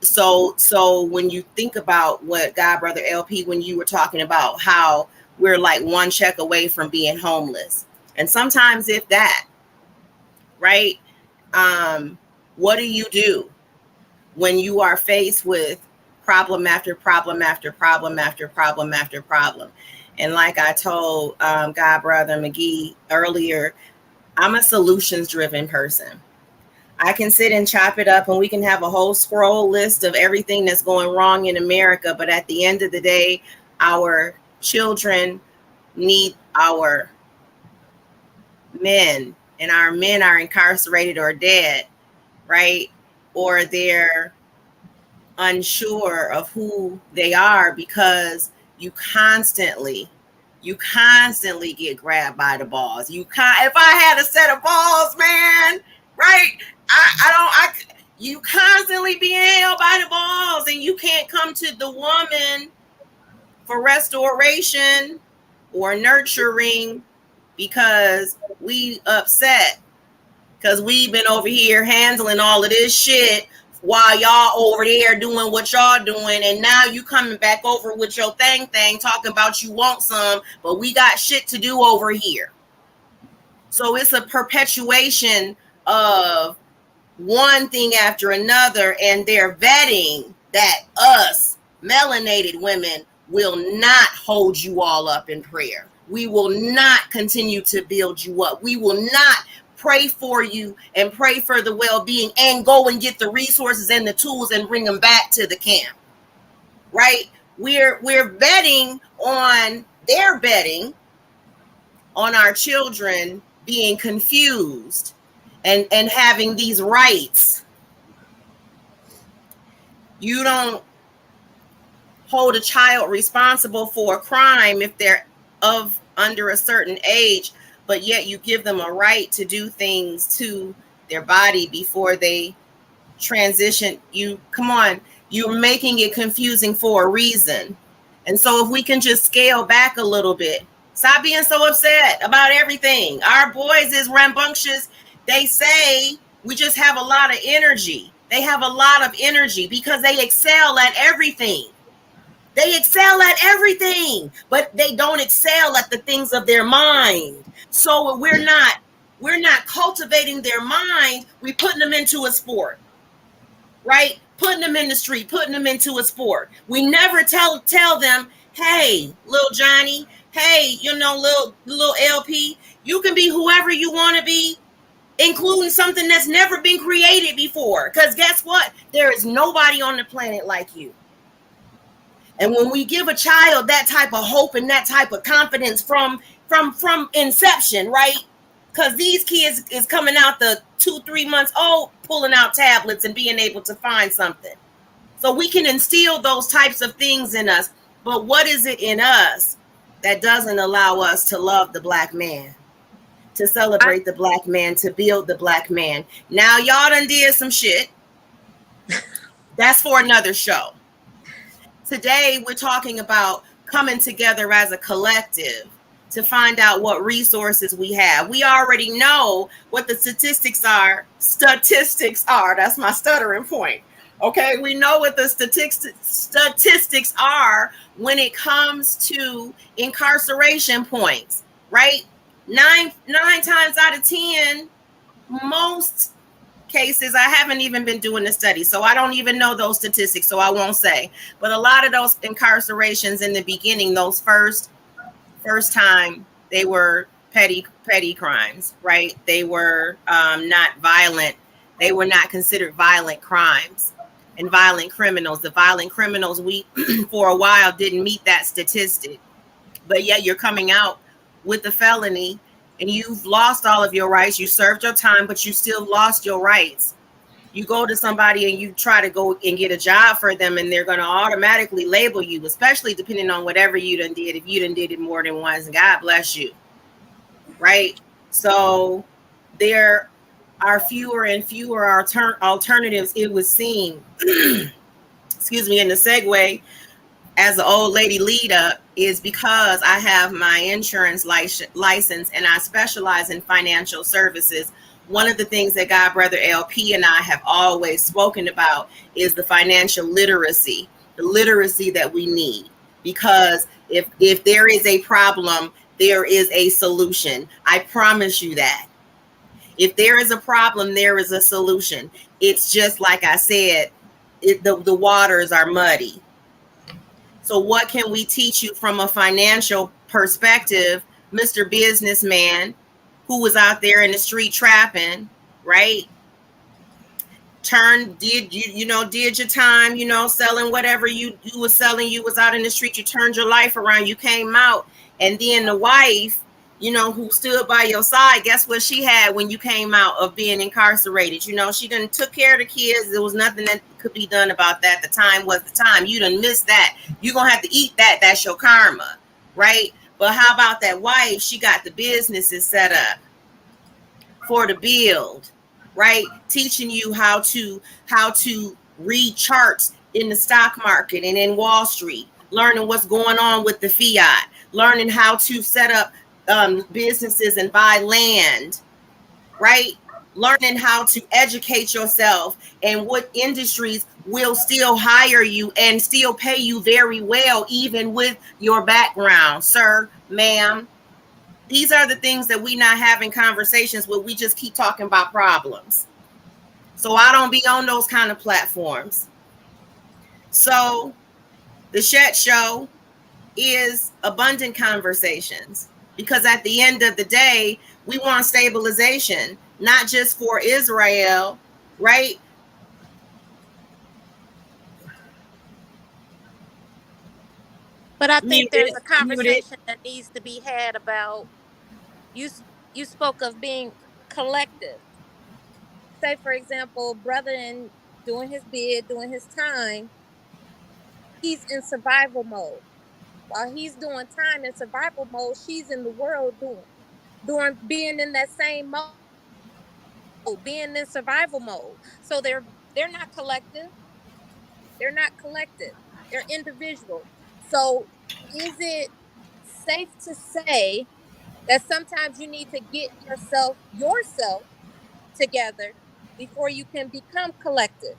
So when you think about what God Brother LP, when you were talking about how we're like one check away from being homeless, and sometimes if that, right? What do you do when you are faced with problem after problem after problem after problem after problem? And like I told God Brother McGee earlier, I'm a solutions driven person. I can sit and chop it up and we can have a whole scroll list of everything that's going wrong in America. But at the end of the day, our children need our men, and our men are incarcerated or dead, right? Or they're unsure of who they are because you constantly get grabbed by the balls. If I had a set of balls, man, right? You constantly being held by the balls, and you can't come to the woman for restoration or nurturing because we upset because we've been over here handling all of this shit while y'all over there doing what y'all doing, and now you coming back over with your thing talking about you want some, but we got shit to do over here. So it's a perpetuation of one thing after another, and they're vetting that us melanated women will not hold you all up in prayer. We will not continue to build you up. We will not pray for you and pray for the well-being and go and get the resources and the tools and bring them back to the camp, right? We're betting on their betting on our children being confused and having these rights. You don't hold a child responsible for a crime if they're of under a certain age, but yet you give them a right to do things to their body before they transition. You come on, you're making it confusing for a reason. And so if we can just scale back a little bit, stop being so upset about everything. Our boys is rambunctious. They say we just have a lot of energy. They have a lot of energy because they excel at everything. They excel at everything, but they don't excel at the things of their mind. So we're not cultivating their mind. We're putting them into a sport, right? Putting them in the street, putting them into a sport. We never tell them, hey, little Johnny, hey, little LP, you can be whoever you want to be, including something that's never been created before. Because guess what? There is nobody on the planet like you. And when we give a child that type of hope and that type of confidence from inception, right? Because these kids is coming out the 2-3 months old, pulling out tablets and being able to find something. So we can instill those types of things in us. But what is it in us that doesn't allow us to love the Black man, to celebrate the Black man, to build the Black man? Now y'all done did some shit. That's for another show. Today, we're talking about coming together as a collective to find out what resources we have. We already know what the statistics are. Statistics are. That's my stuttering point. Okay, we know what the statistics are when it comes to incarceration points, right? Nine times out of 10, most cases, I haven't even been doing the study, so I don't even know those statistics, so I won't say. But a lot of those incarcerations in the beginning, those first time, they were petty crimes, right? They were not violent. They were not considered violent crimes and violent criminals. The violent criminals, we for a while didn't meet that statistic, but yet you're coming out with the felony and you've lost all of your rights. You served your time, but you still lost your rights. You go to somebody and you try to go and get a job for them, and they're going to automatically label you, especially depending on whatever you done did. If you done did it more than once, God bless you, right? So there are fewer and fewer alternatives, it would seem. Excuse me. In the segue, as an old lady lead up, is because I have my insurance license and I specialize in financial services. One of the things that God Brother LP and I have always spoken about is the financial literacy, the literacy that we need. Because if there is a problem, there is a solution. I promise you that. If there is a problem, there is a solution. It's just like I said, the waters are muddy. So what can we teach you from a financial perspective, Mr. Businessman, who was out there in the street trapping, right? Did your time, selling whatever you was selling. You was out in the street, you turned your life around, you came out, and then the wife, who stood by your side, guess what she had when you came out of being incarcerated? She done took care of the kids. There was nothing that could be done about that. The time was the time. You done missed that. You're going to have to eat that. That's your karma, right? But how about that wife? She got the businesses set up for the build, right? Teaching you how to read charts in the stock market and in Wall Street, learning what's going on with the fiat, learning how to set up businesses and buy land, right? Learning how to educate yourself and what industries will still hire you and still pay you very well, even with your background, sir, ma'am. These are the things that we not having conversations with. We just keep talking about problems. So I don't be on those kind of platforms. So the Shet Show is abundant conversations, because at the end of the day, we want stabilization, not just for Israel, right? But I think there's a conversation that needs to be had about you you spoke of being collective. Say for example, brother in doing his bid, doing his time, he's in survival mode. While he's doing time in survival mode, she's in the world doing being in that same mode, being in survival mode. So they're not collective. They're not collective. They're individual. So is it safe to say that sometimes you need to get yourself together before you can become collective?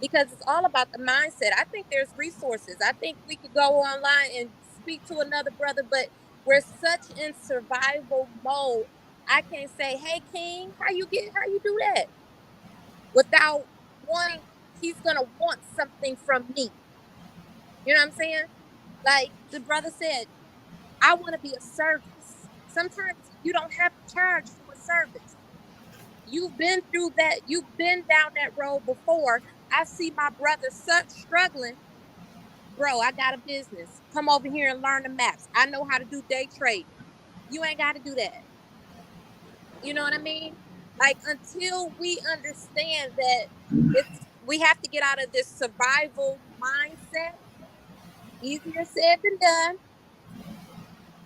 Because it's all about the mindset. I think there's resources. I think we could go online and speak to another brother, but we're such in survival mode. I can't say, "Hey King, how you do that?" without wanting he's going to want something from me. You know what I'm saying? Like the brother said, I want to be a service. Sometimes you don't have to charge for a service. You've been through that. You've been down that road before. I see my brother such struggling. Bro, I got a business. Come over here and learn the maps. I know how to do day trading. You ain't got to do that. You know what I mean? Like until we understand that we have to get out of this survival mindset. Easier said than done,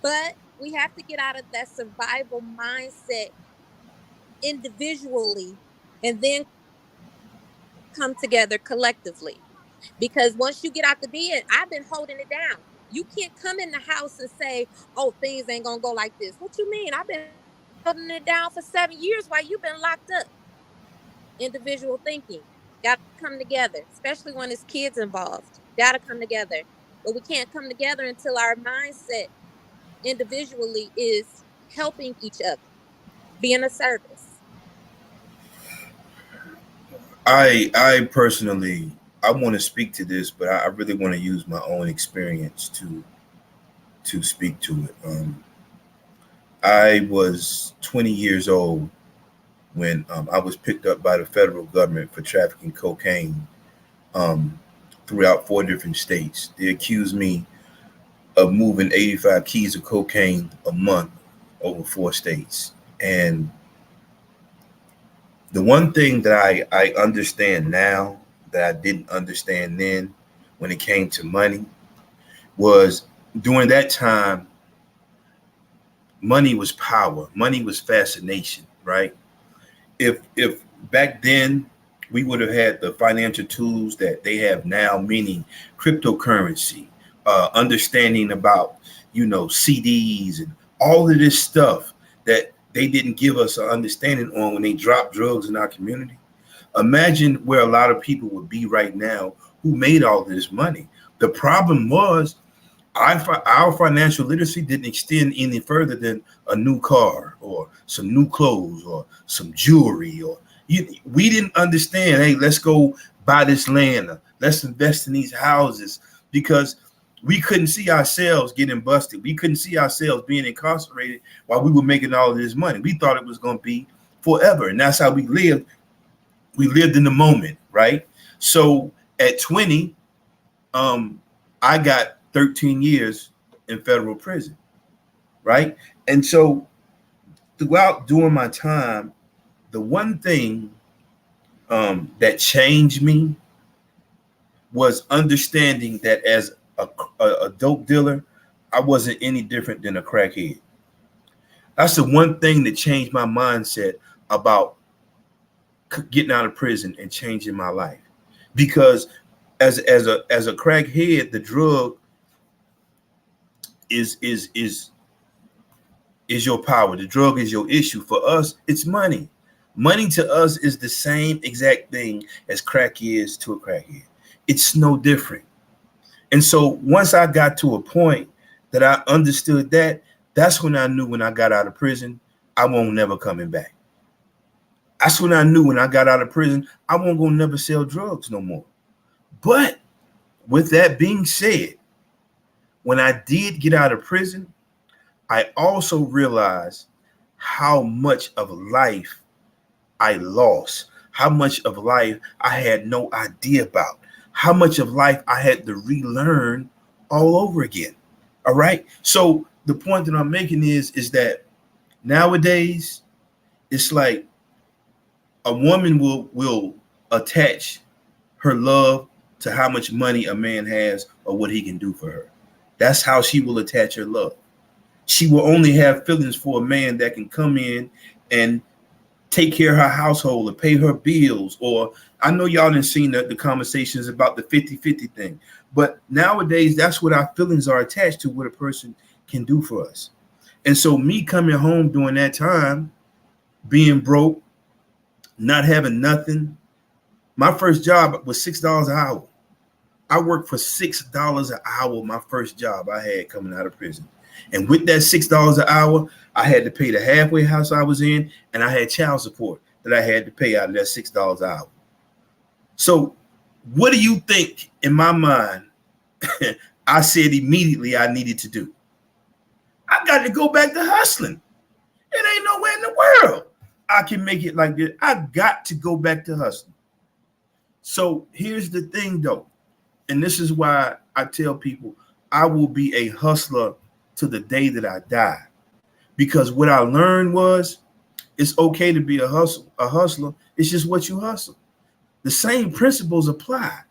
but we have to get out of that survival mindset individually and then come together collectively. Because once you get out the bed, I've been holding it down. You can't come in the house and say, "Oh, things ain't gonna go like this." What you mean? I've been holding it down for 7 years while you've been locked up. Individual thinking got to come together, especially when there's kids involved. Got to come together, but we can't come together until our mindset individually is helping each other, being a service. I personally, I want to speak to this, but I really want to use my own experience to speak to it. I was 20 years old when I was picked up by the federal government for trafficking cocaine um, throughout 4 different states. They accused me of moving 85 keys of cocaine a month over 4 states. And the one thing that I understand now that I didn't understand then when it came to money was during that time, money was power, money was fascination, right? If back then we would have had the financial tools that they have now, meaning cryptocurrency, understanding about CDs and all of this stuff that they didn't give us an understanding on when they dropped drugs in our community. Imagine where a lot of people would be right now who made all this money. The problem was our financial literacy didn't extend any further than a new car or some new clothes or some jewelry we didn't understand, hey, let's go buy this land, let's invest in these houses, because we couldn't see ourselves getting busted. We couldn't see ourselves being incarcerated while we were making all of this money. We thought it was going to be forever, and that's how we lived. We lived in the moment, right? So at 20, I got 13 years in federal prison, right? And so throughout during my time, the one thing that changed me was understanding that as a dope dealer, I wasn't any different than a crackhead. That's the one thing that changed my mindset about getting out of prison and changing my life. Because as a crackhead, the drug is is is is your power. The drug is your issue. For us, it's money. Money to us is the same exact thing as crack is to a crackhead. It's no different. And so once I got to a point that I understood that, that's when I knew when I got out of prison, I won't never coming back. That's when I knew when I got out of prison, I won't go never sell drugs no more. But with that being said, when I did get out of prison, I also realized how much of life I lost, how much of life I had no idea about, how much of life I had to relearn all over again. All right. So the point that I'm making is that Nowadays, it's like a woman will attach her love to how much money a man has or what he can do for her. That's how she will attach her love. She will only have feelings for a man that can come in and take care of her household or pay her bills. Or I know y'all didn't seen the conversations about the 50-50 thing, but nowadays that's what our feelings are attached to, what a person can do for us. And so me coming home during that time, being broke, not having nothing, my first job was $6 an hour. I worked for $6 an hour, my first job I had coming out of prison. And with that $6 an hour, I had to pay the halfway house I was in, and I had child support that I had to pay out of that $6 an hour. So what do you think in my mind I said immediately I needed to do? I got to go back to hustling. It ain't nowhere in the world I can make it like this. I got to go back to hustling. So here's the thing though, and this is why I tell people I will be a hustler to the day that I die. Because what I learned was it's okay to be a hustler. It's just what you hustle. The same principles apply,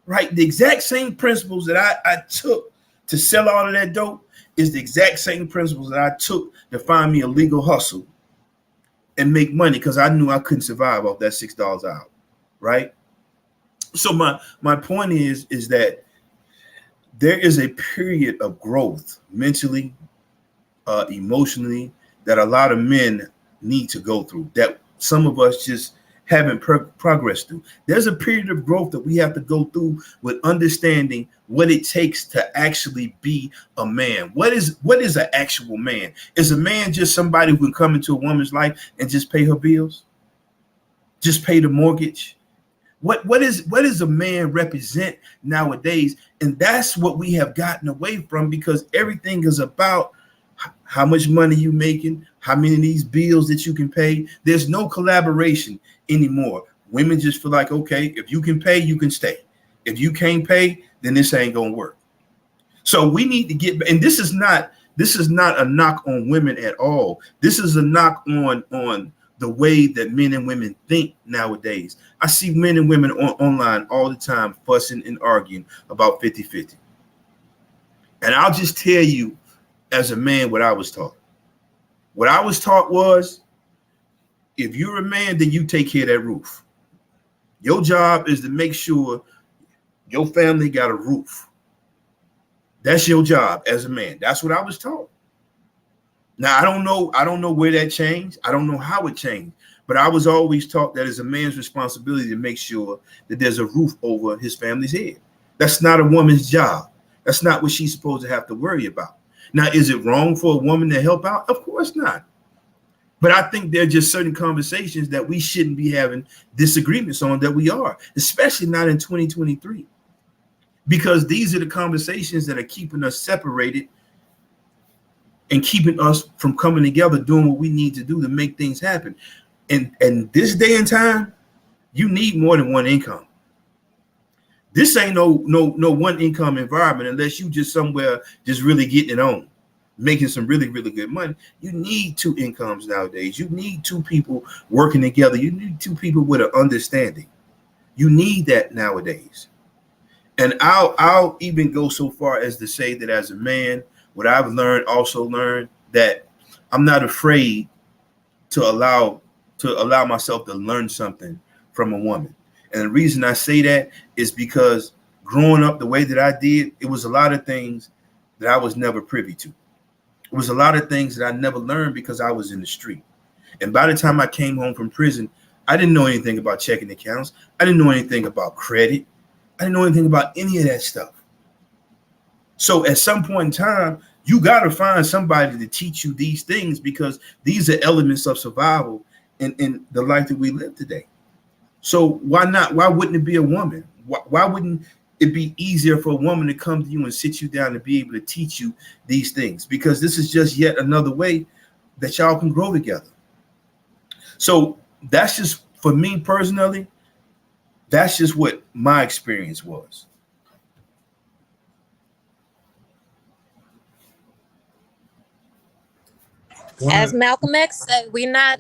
right? The exact same principles that I took to sell all of that dope is the exact same principles that I took to find me a legal hustle and make money, because I knew I couldn't survive off that $6 an hour, right? So my point is that there is a period of growth mentally, emotionally, that a lot of men need to go through, that some of us just haven't progressed through. There's a period of growth that we have to go through with understanding what it takes to actually be a man. What is an actual man? Is a man just somebody who can come into a woman's life and just pay her bills? Just pay the mortgage? What does a man represent nowadays? And that's what we have gotten away from, because everything is about how much money you making, how many of these bills that you can pay. There's no collaboration anymore. Women just feel like, okay, if you can pay, you can stay. If you can't pay, then this ain't gonna work. So we need to get, and this is not a knock on women at all. This is a knock on the way that men and women think nowadays. I see men and women online all the time fussing and arguing about 50-50. And I'll just tell you, as a man, what I was taught. What I was taught was, if you're a man, then you take care of that roof. Your job is to make sure your family got a roof. That's your job as a man. That's what I was taught. Now, I don't know where that changed. I don't know how it changed, but I was always taught that it's a man's responsibility to make sure that there's a roof over his family's head. That's not a woman's job. That's not what she's supposed to have to worry about. Now, is it wrong for a woman to help out? Of course not. But I think there are just certain conversations that we shouldn't be having disagreements on, that we are, especially not in 2023. Because these are the conversations that are keeping us separated and keeping us from coming together, doing what we need to do to make things happen. And this day and time, you need more than one income. This ain't no one income environment unless you just somewhere just really getting it on, making some really, really good money. You need two incomes nowadays. You need two people working together. You need two people with an understanding. You need that nowadays. And I'll even go so far as to say that as a man, what I've also learned that I'm not afraid to allow myself to learn something from a woman. And the reason I say that is because growing up the way that I did, it was a lot of things that I was never privy to. It was a lot of things that I never learned because I was in the street. And by the time I came home from prison, I didn't know anything about checking accounts. I didn't know anything about credit. I didn't know anything about any of that stuff. So at some point in time, you got to find somebody to teach you these things, because these are elements of survival in the life that we live today. So why not? Why wouldn't it be a woman? Why wouldn't it be easier for a woman to come to you and sit you down and be able to teach you these things? Because this is just yet another way that y'all can grow together. So that's just, for me personally, that's just what my experience was. One As of Malcolm X said, we not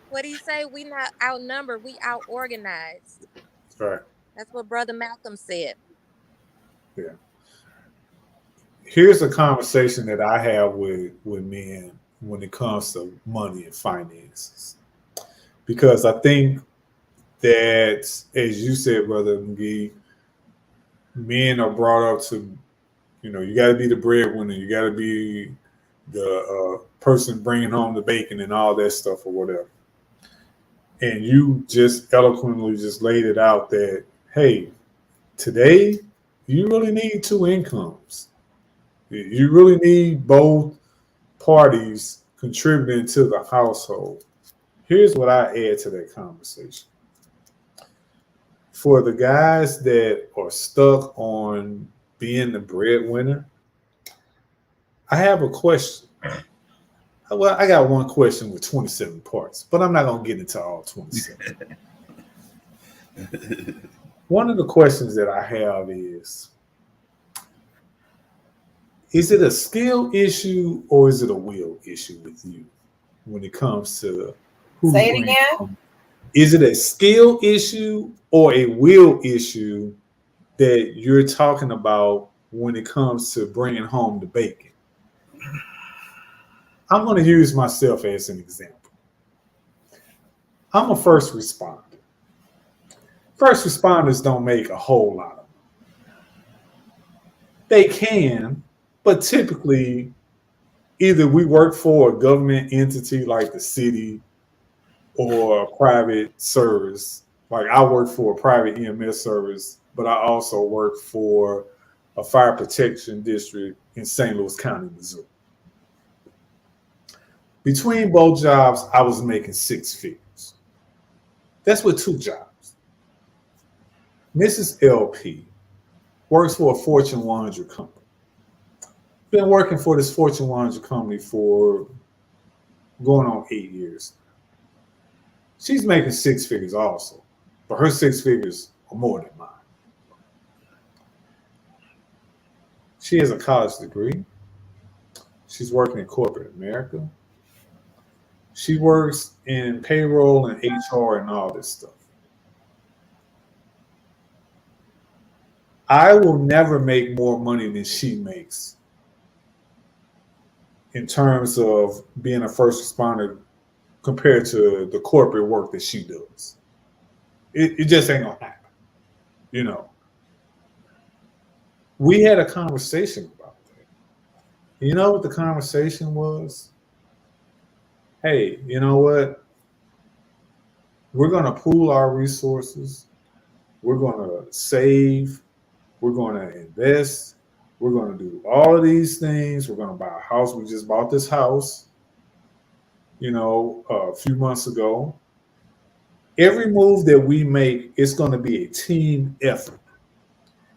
what do you say? We not outnumbered, we out organized. right. That's what Brother Malcolm said. Yeah. Here's a conversation that I have with men when it comes to money and finances, because I think that, as you said, Brother McGee, men are brought up to, you got to be the breadwinner, you got to be the person bringing home the bacon and all that stuff or whatever. And you just eloquently just laid it out that, hey, today you really need two incomes. You really need both parties contributing to the household. Here's what I add to that conversation. For the guys that are stuck on being the breadwinner, I have a question. Well, I got one question with 27 parts, but I'm not going to get into all 27. One of the questions that I have is it a skill issue or is it a will issue with you when it comes to who Say it brings again. home? Is it a skill issue or a will issue that you're talking about when it comes to bringing home the bacon? I'm going to use myself as an example. I'm a first responder. First responders don't make a whole lot of them. They can, but typically either we work for a government entity like the city or a private service. Like I work for a private EMS service, but I also work for a fire protection district in St. Louis County, Missouri. Between both jobs, I was making six figures. That's with two jobs. Mrs. LP works for a Fortune 100 company. Been working for this Fortune 100 company for going on 8 years. She's making six figures also, but her six figures are more than mine. She has a college degree. She's working in corporate America. She works in payroll and HR and all this stuff. I will never make more money than she makes in terms of being a first responder compared to the corporate work that she does. It just ain't gonna happen. You know, we had a conversation about that. You know what the conversation was? Hey, you know what? We're gonna pool our resources. We're gonna save. We're gonna invest. We're gonna do all of these things. We're gonna buy a house. We just bought this house, a few months ago. Every move that we make, it's going to be a team effort.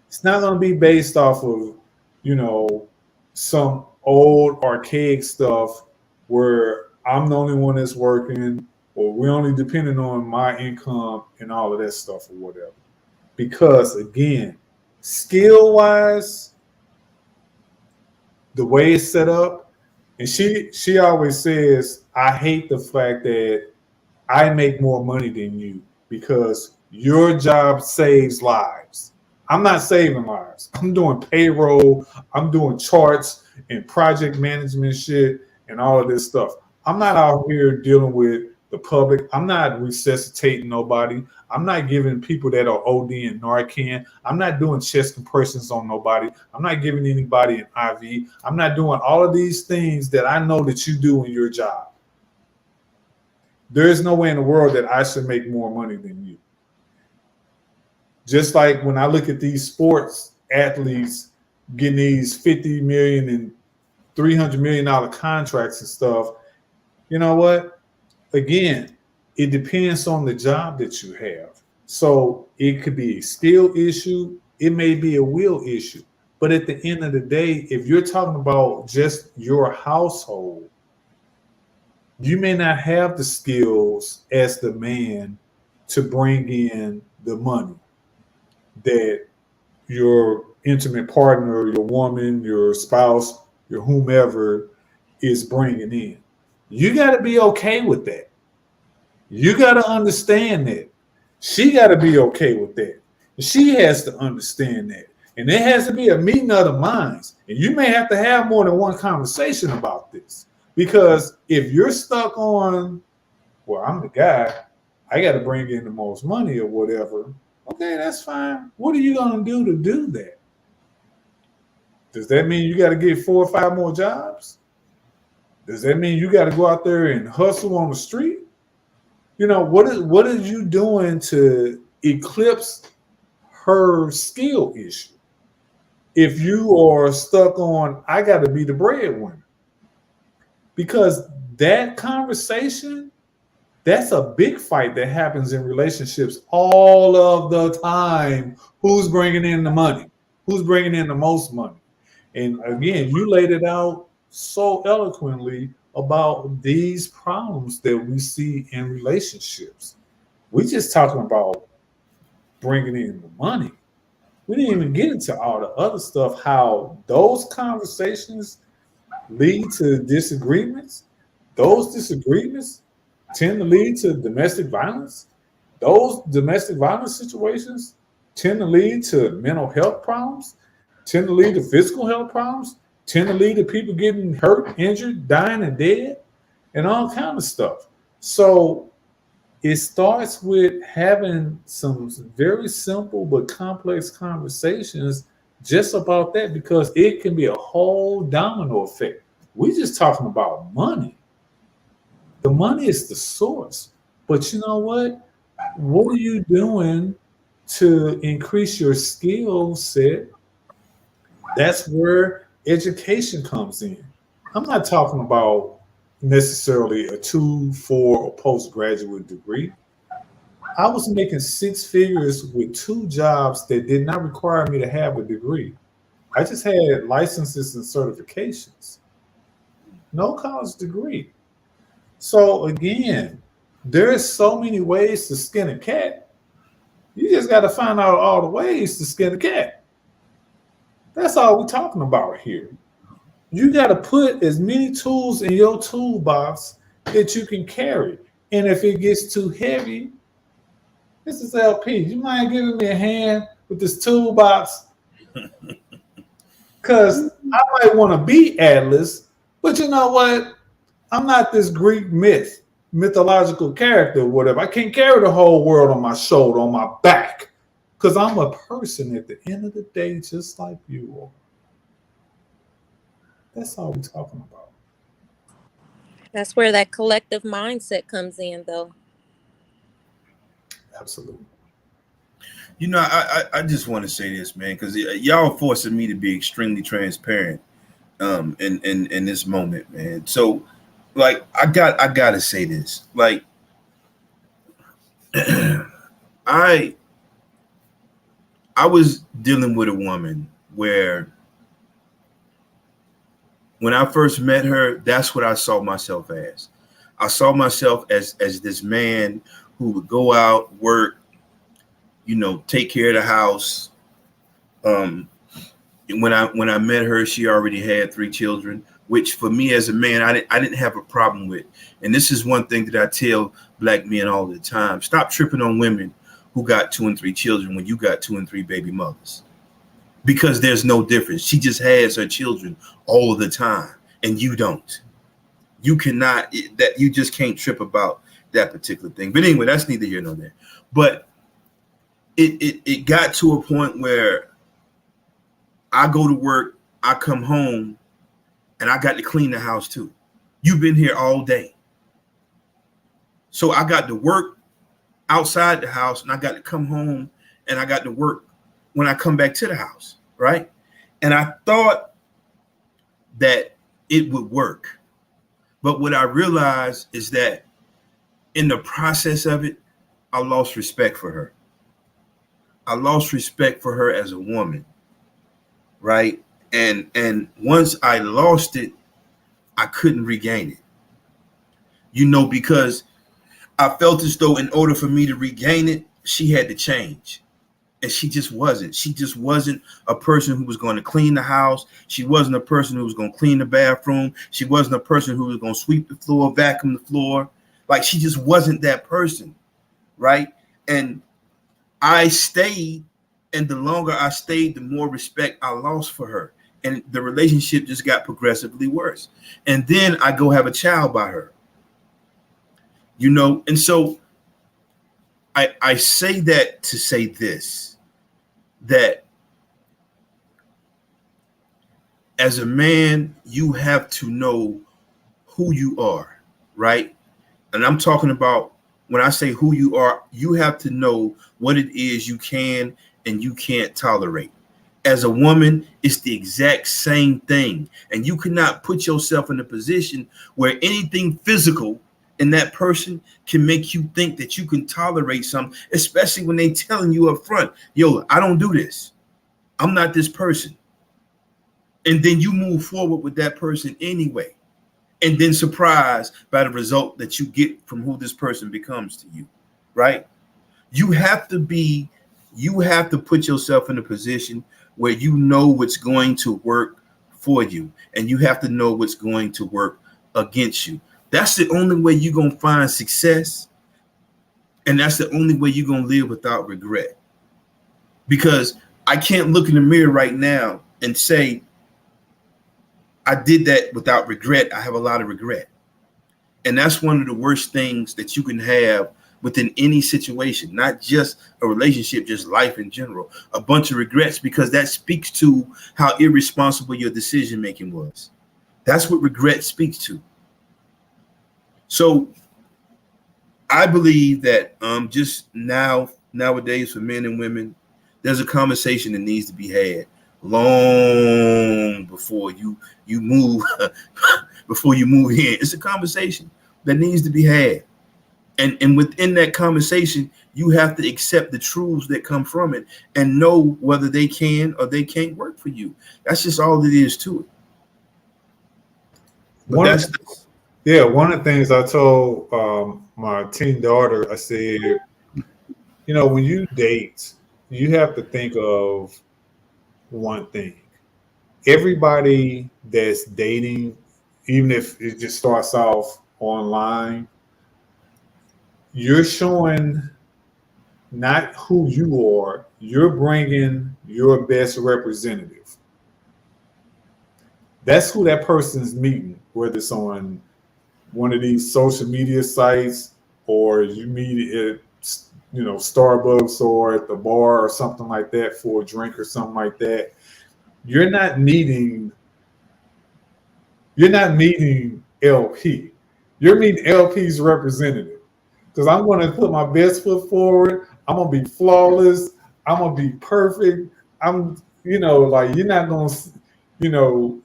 It's not going to be based off of, you know, some old archaic stuff where I'm the only one that's working or we're only depending on my income and all of that stuff or whatever. Because again, skill wise, the way it's set up, and she always says, I hate the fact that I make more money than you because your job saves lives. I'm not saving lives. I'm doing payroll. I'm doing charts and project management shit and all of this stuff. I'm not out here dealing with the public. I'm not resuscitating nobody. I'm not giving people that are OD and Narcan. I'm not doing chest compressions on nobody. I'm not giving anybody an IV. I'm not doing all of these things that I know that you do in your job. There is no way in the world that I should make more money than you. Just like when I look at these sports athletes getting these $50 million and $300 million contracts and stuff, you know what? Again, it depends on the job that you have. So it could be a skill issue. It may be a will issue. But at the end of the day, if you're talking about just your household, you may not have the skills as the man to bring in the money that your intimate partner, your woman, your spouse, your whomever is bringing in. You got to be okay with that. You got to understand that. She got to be okay with that. She has to understand that. And there has to be a meeting of the minds. And you may have to have more than one conversation about this. Because if you're stuck on, well, I'm the guy, I got to bring in the most money or whatever, okay, that's fine. What are you going to do that? Does that mean you got to get 4 or 5 more jobs? Does that mean you got to go out there and hustle on the street? You know, what is you doing to eclipse her skill issue? If you are stuck on, I got to be the breadwinner. Because that conversation, that's a big fight that happens in relationships all of the time. Who's bringing in the money? Who's bringing in the most money? And again, you laid it out so eloquently about these problems that we see in relationships. We're just talking about bringing in the money. We didn't even get into all the other stuff, how those conversations lead to disagreements. Those disagreements tend to lead to domestic violence. Those domestic violence situations tend to lead to mental health problems, tend to lead to physical health problems, tend to lead to people getting hurt, injured, dying, and dead, and all kind of stuff. So it starts with having some very simple but complex conversations just about that, because it can be a whole domino effect. We're just talking about money. The money is the source. But you know what? What are you doing to increase your skill set? That's where education comes in. I'm not talking about necessarily a 2, 4, or postgraduate degree. I was making 6 figures with 2 jobs that did not require me to have a degree. I just had licenses and certifications, no college degree. So again, there's so many ways to skin a cat. You just got to find out all the ways to skin a cat. That's all we're talking about here. You got to put as many tools in your toolbox that you can carry. And if it gets too heavy, this is LP. You mind giving me a hand with this toolbox? Because I might want to be Atlas, but you know what? I'm not this Greek mythological character or whatever. I can't carry the whole world on my shoulder, on my back, because I'm a person at the end of the day, just like you are. That's all we're talking about. That's where that collective mindset comes in, though. Absolutely. You know, I just want to say this, man, because y'all forcing me to be extremely transparent in this moment, man. So, like, I gotta say this. Like, I was dealing with a woman where when I first met her, that's what I saw myself as. I saw myself as this man who would go out, work, you know, take care of the house. When I met her, she already had 3 children, which for me as a man, I didn't have a problem with. And this is one thing that I tell black men all the time: stop tripping on women who got 2 and 3 children when you got 2 and 3 baby mothers, because there's no difference. She just has her children all the time, and you don't. You cannot. That you just can't trip about that particular thing. But anyway, that's neither here nor there. But it got to a point where I go to work, I come home, and I got to clean the house too. You've been here all day. So I got to work outside the house, and I got to come home, and I got to work when I come back to the house, right? And I thought that it would work. But what I realized is that in the process of it, I lost respect for her. I lost respect for her as a woman, right? And once I lost it, I couldn't regain it. You know, because I felt as though in order for me to regain it, she had to change. And she just wasn't. She just wasn't a person who was going to clean the house. She wasn't a person who was going to clean the bathroom. She wasn't a person who was going to sweep the floor, vacuum the floor. Like, she just wasn't that person, right? And I stayed, and the longer I stayed, the more respect I lost for her. And the relationship just got progressively worse. And then I go have a child by her, you know? And so I say that to say this, that as a man, you have to know who you are, right? And I'm talking about, when I say who you are, you have to know what it is you can and you can't tolerate. As a woman, it's the exact same thing. And you cannot put yourself in a position where anything physical in that person can make you think that you can tolerate something, especially when they telling you up front, yo, I don't do this. I'm not this person. And then you move forward with that person anyway. And then surprised by the result that you get from who this person becomes to you, right? You have to put yourself in a position where you know what's going to work for you, and you have to know what's going to work against you. That's the only way you're going to find success, and that's the only way you're going to live without regret. Because I can't look in the mirror right now and say, I did that without regret. I have a lot of regret. And that's one of the worst things that you can have within any situation, not just a relationship, just life in general. A bunch of regrets, because that speaks to how irresponsible your decision making was. That's what regret speaks to. So I believe that just nowadays for men and women, there's a conversation that needs to be had long before you move before you move in. It's a conversation that needs to be had. And within that conversation, you have to accept the truths that come from it and know whether they can or they can't work for you. That's just all it is to it. But One of the things I told my teen daughter, I said, you know, when you date, you have to think of one thing. Everybody that's dating, even if it just starts off online, you're showing not who you are, you're bringing your best representative. That's who that person's meeting, whether it's on one of these social media sites or you meet at, you know, Starbucks or at the bar or something like that for a drink or something like that. You're not meeting LP. You're meeting LP's representative. Because I'm going to put my best foot forward. I'm going to be flawless. I'm going to be perfect. I'm, you know, like you're not going to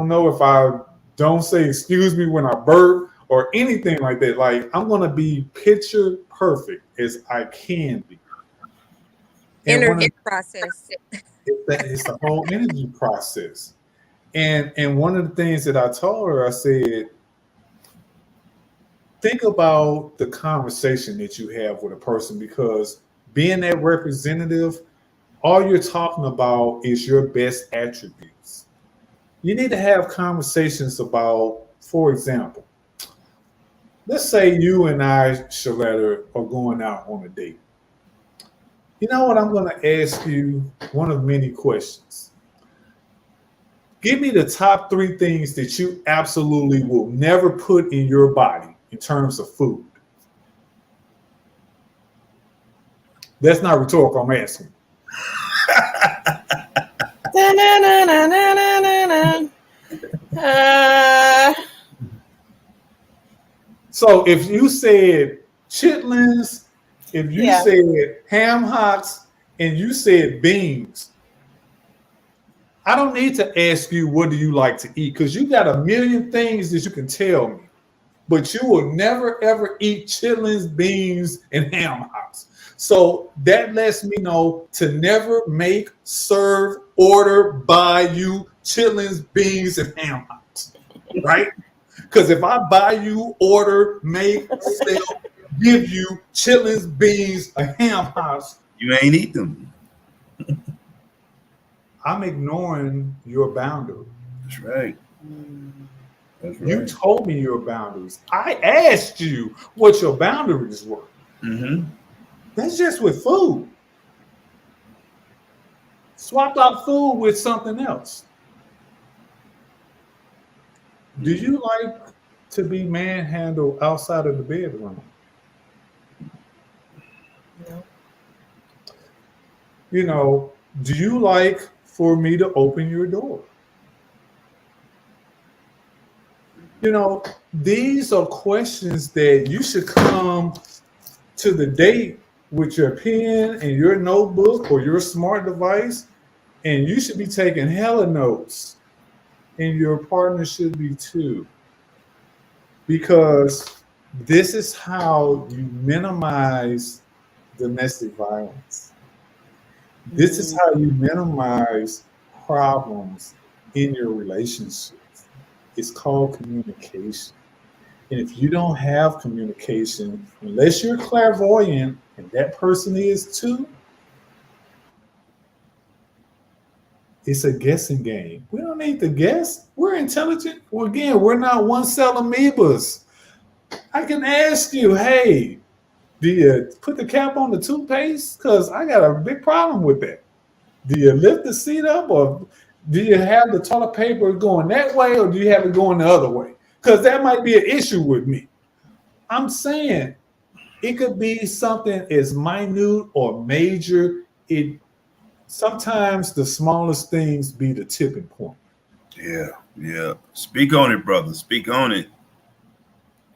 know if I don't say excuse me when I burp or anything like that. Like I'm going to be picture perfect as I can be. Interview process. It's the whole energy process. And one of the things that I told her, I said, think about the conversation that you have with a person, because being that representative, all you're talking about is your best attributes. You need to have conversations about, for example, let's say you and I, Shaletta, are going out on a date. You know what? I'm going to ask you one of many questions. Give me the top 3 things that you absolutely will never put in your body in terms of food. That's not rhetorical, I'm asking. So if you said chitlins, if you said ham hocks, and you said beans, I don't need to ask you what do you like to eat, because you got a million things that you can tell me, but you will never ever eat chitlins, beans, and ham hocks. So that lets me know to never make, serve, order, buy you chitlins, beans, and ham hocks, right? Because if I buy you, order, make, sell, give you chitlins, beans, and ham hocks, You ain't eat them. I'm ignoring your boundary. That's right. Mm. That's You right. told me your boundaries. I asked you what your boundaries were. Mm-hmm. That's just with food. Swap out food with something else. Do you like to be manhandled outside of the bedroom? No. You know, do you like for me to open your door? You know, these are questions that you should come to the date with your pen and your notebook or your smart device, and you should be taking hella notes, and your partner should be too, because this is how you minimize domestic violence. This is Mm. how you minimize problems in your relationships. It's called communication. And if you don't have communication, unless you're clairvoyant, and that person is too, it's a guessing game. We don't need to guess. We're intelligent. Well, again, we're not one cell amoebas. I can ask you, hey, do you put the cap on the toothpaste? Because I got a big problem with that. Do you lift the seat up, or do you have the toilet paper going that way, or do you have it going the other way? Because that might be an issue with me. I'm saying it could be something as minute or major. It sometimes the smallest things be the tipping point. Yeah. Yeah. Speak on it, brother. Speak on it.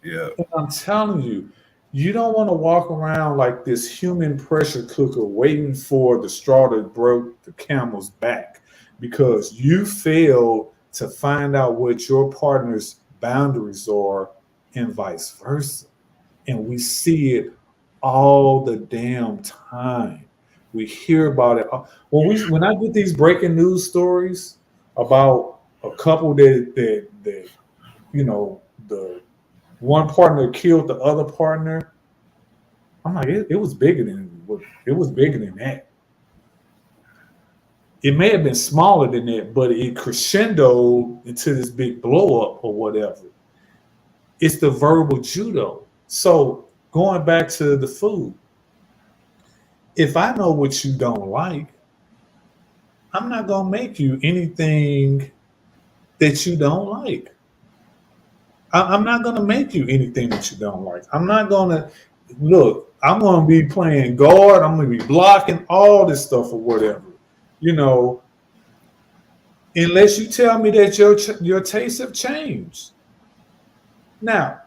Yeah. And I'm telling you, you don't want to walk around like this human pressure cooker waiting for the straw that broke the camel's back because you failed to find out what your partner's boundaries are and vice versa. And we see it all the damn time. We hear about it. When I get these breaking news stories about a couple that you know the one partner killed the other partner, I'm like, it was bigger than it was bigger than that. It may have been smaller than that, but it crescendoed into this big blow up or whatever. It's the verbal judo. So going back to the food, if I know what you don't like, I'm not gonna make you anything that you don't like. I'm not gonna make you anything that you don't like. I'm not gonna look. I'm gonna be playing guard. I'm gonna be blocking all this stuff or whatever. You know, unless you tell me that your tastes have changed. Now,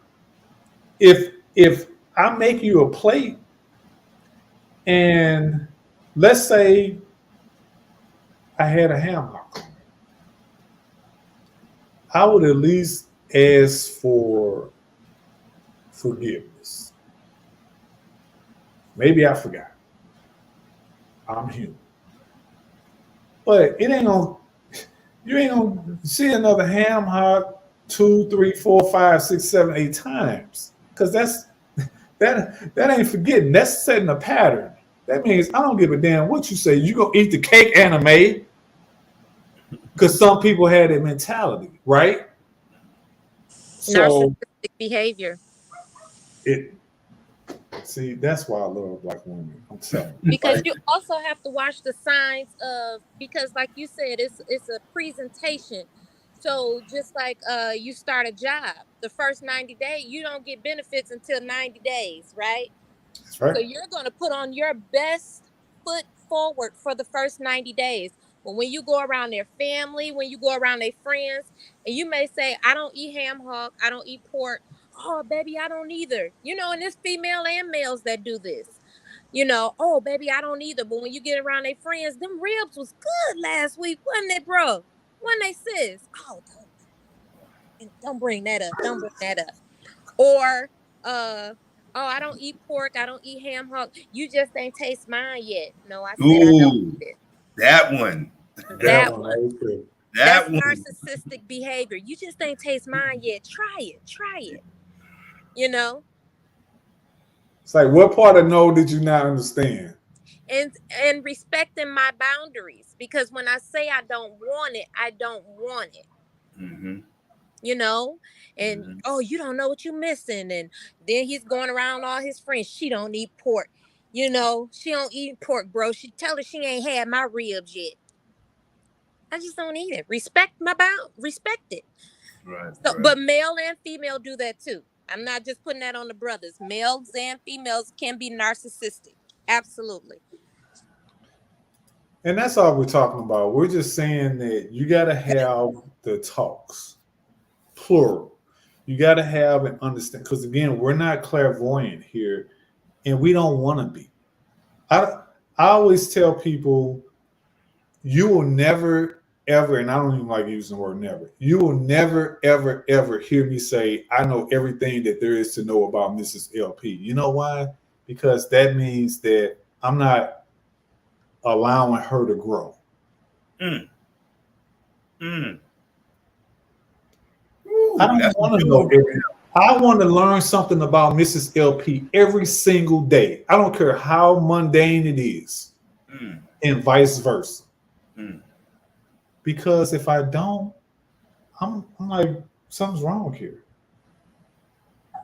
if I make you a plate and let's say I had a ham hock, I would at least ask for forgiveness. Maybe I forgot. I'm human. But it ain't gonna you ain't gonna see another ham hock 2, 3, 4, 5, 6, 7, 8 times. Cause that ain't forgetting. That's setting a pattern. That means I don't give a damn what you say. You gonna eat the cake anime because some people had that mentality, right? So Narcissistic behavior. it see that's why I love black women. I'm telling you. Because Like you also have to watch the signs of, because like you said, it's a presentation. So just like you start a job, the first 90 days, you don't get benefits until 90 days, right? that's So right. you're going to put on your best foot forward for the first 90 days. But when you go around their family, when you go around their friends, and you may say, I don't eat ham hock, I don't eat pork. Oh, baby, I don't either. You know, and there's female and males that do this. You know, oh, baby, I don't either. But when you get around their friends, them ribs was good last week, wasn't they, bro? Wasn't they, sis? Oh, don't bring that up. Don't bring that up. Or oh, I don't eat pork, I don't eat ham hock. You just ain't taste mine yet. No, I said I don't Ooh, eat that one. it. That That one one. right there. That's That one. narcissistic behavior. You just ain't taste mine yet. Try it. Try it. You know? It's like what part of no did you not understand? and respecting my boundaries, because when I say I don't want it, I don't want it. Mm-hmm. You know, and Mm-hmm. oh, you don't know what you're missing, and then he's going around all his friends. She don't eat pork. You know, she don't eat pork, bro. She tell her she ain't had my ribs yet. I just don't eat it. Respect my bound. Respect it. Right, So, right. but male and female do that too. I'm not just putting that on the brothers. Males and females can be narcissistic. Absolutely. And that's all we're talking about. We're just saying that you got to have the talks, plural. You got to have and understand, because again, we're not clairvoyant here, and we don't want to be. I I always tell people, you will never ever, and I don't even like using the word never. You will never ever ever hear me say I know everything that there is to know about Mrs. LP. You know why? Because that means that I'm not allowing her to grow. Mm, mm. I Ooh, don't that's a want to good know one. everything. I want to learn something about Mrs. LP every single day. I don't care how mundane it is, Mm, and vice versa. mm. Because if I don't, I'm like, something's wrong here.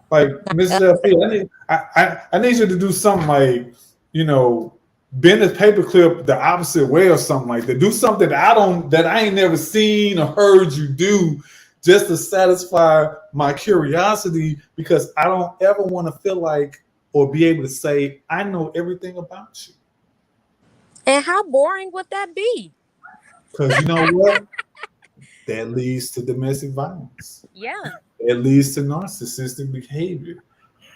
Like Mrs. LP, I need you to do something like, you know, bend a paperclip the opposite way or something like that. Do something that I ain't never seen or heard you do, just to satisfy my curiosity, because I don't ever want to feel like or be able to say I know everything about you. And how boring would that be? Because you know what? That leads to domestic violence. Yeah. That leads to narcissistic behavior.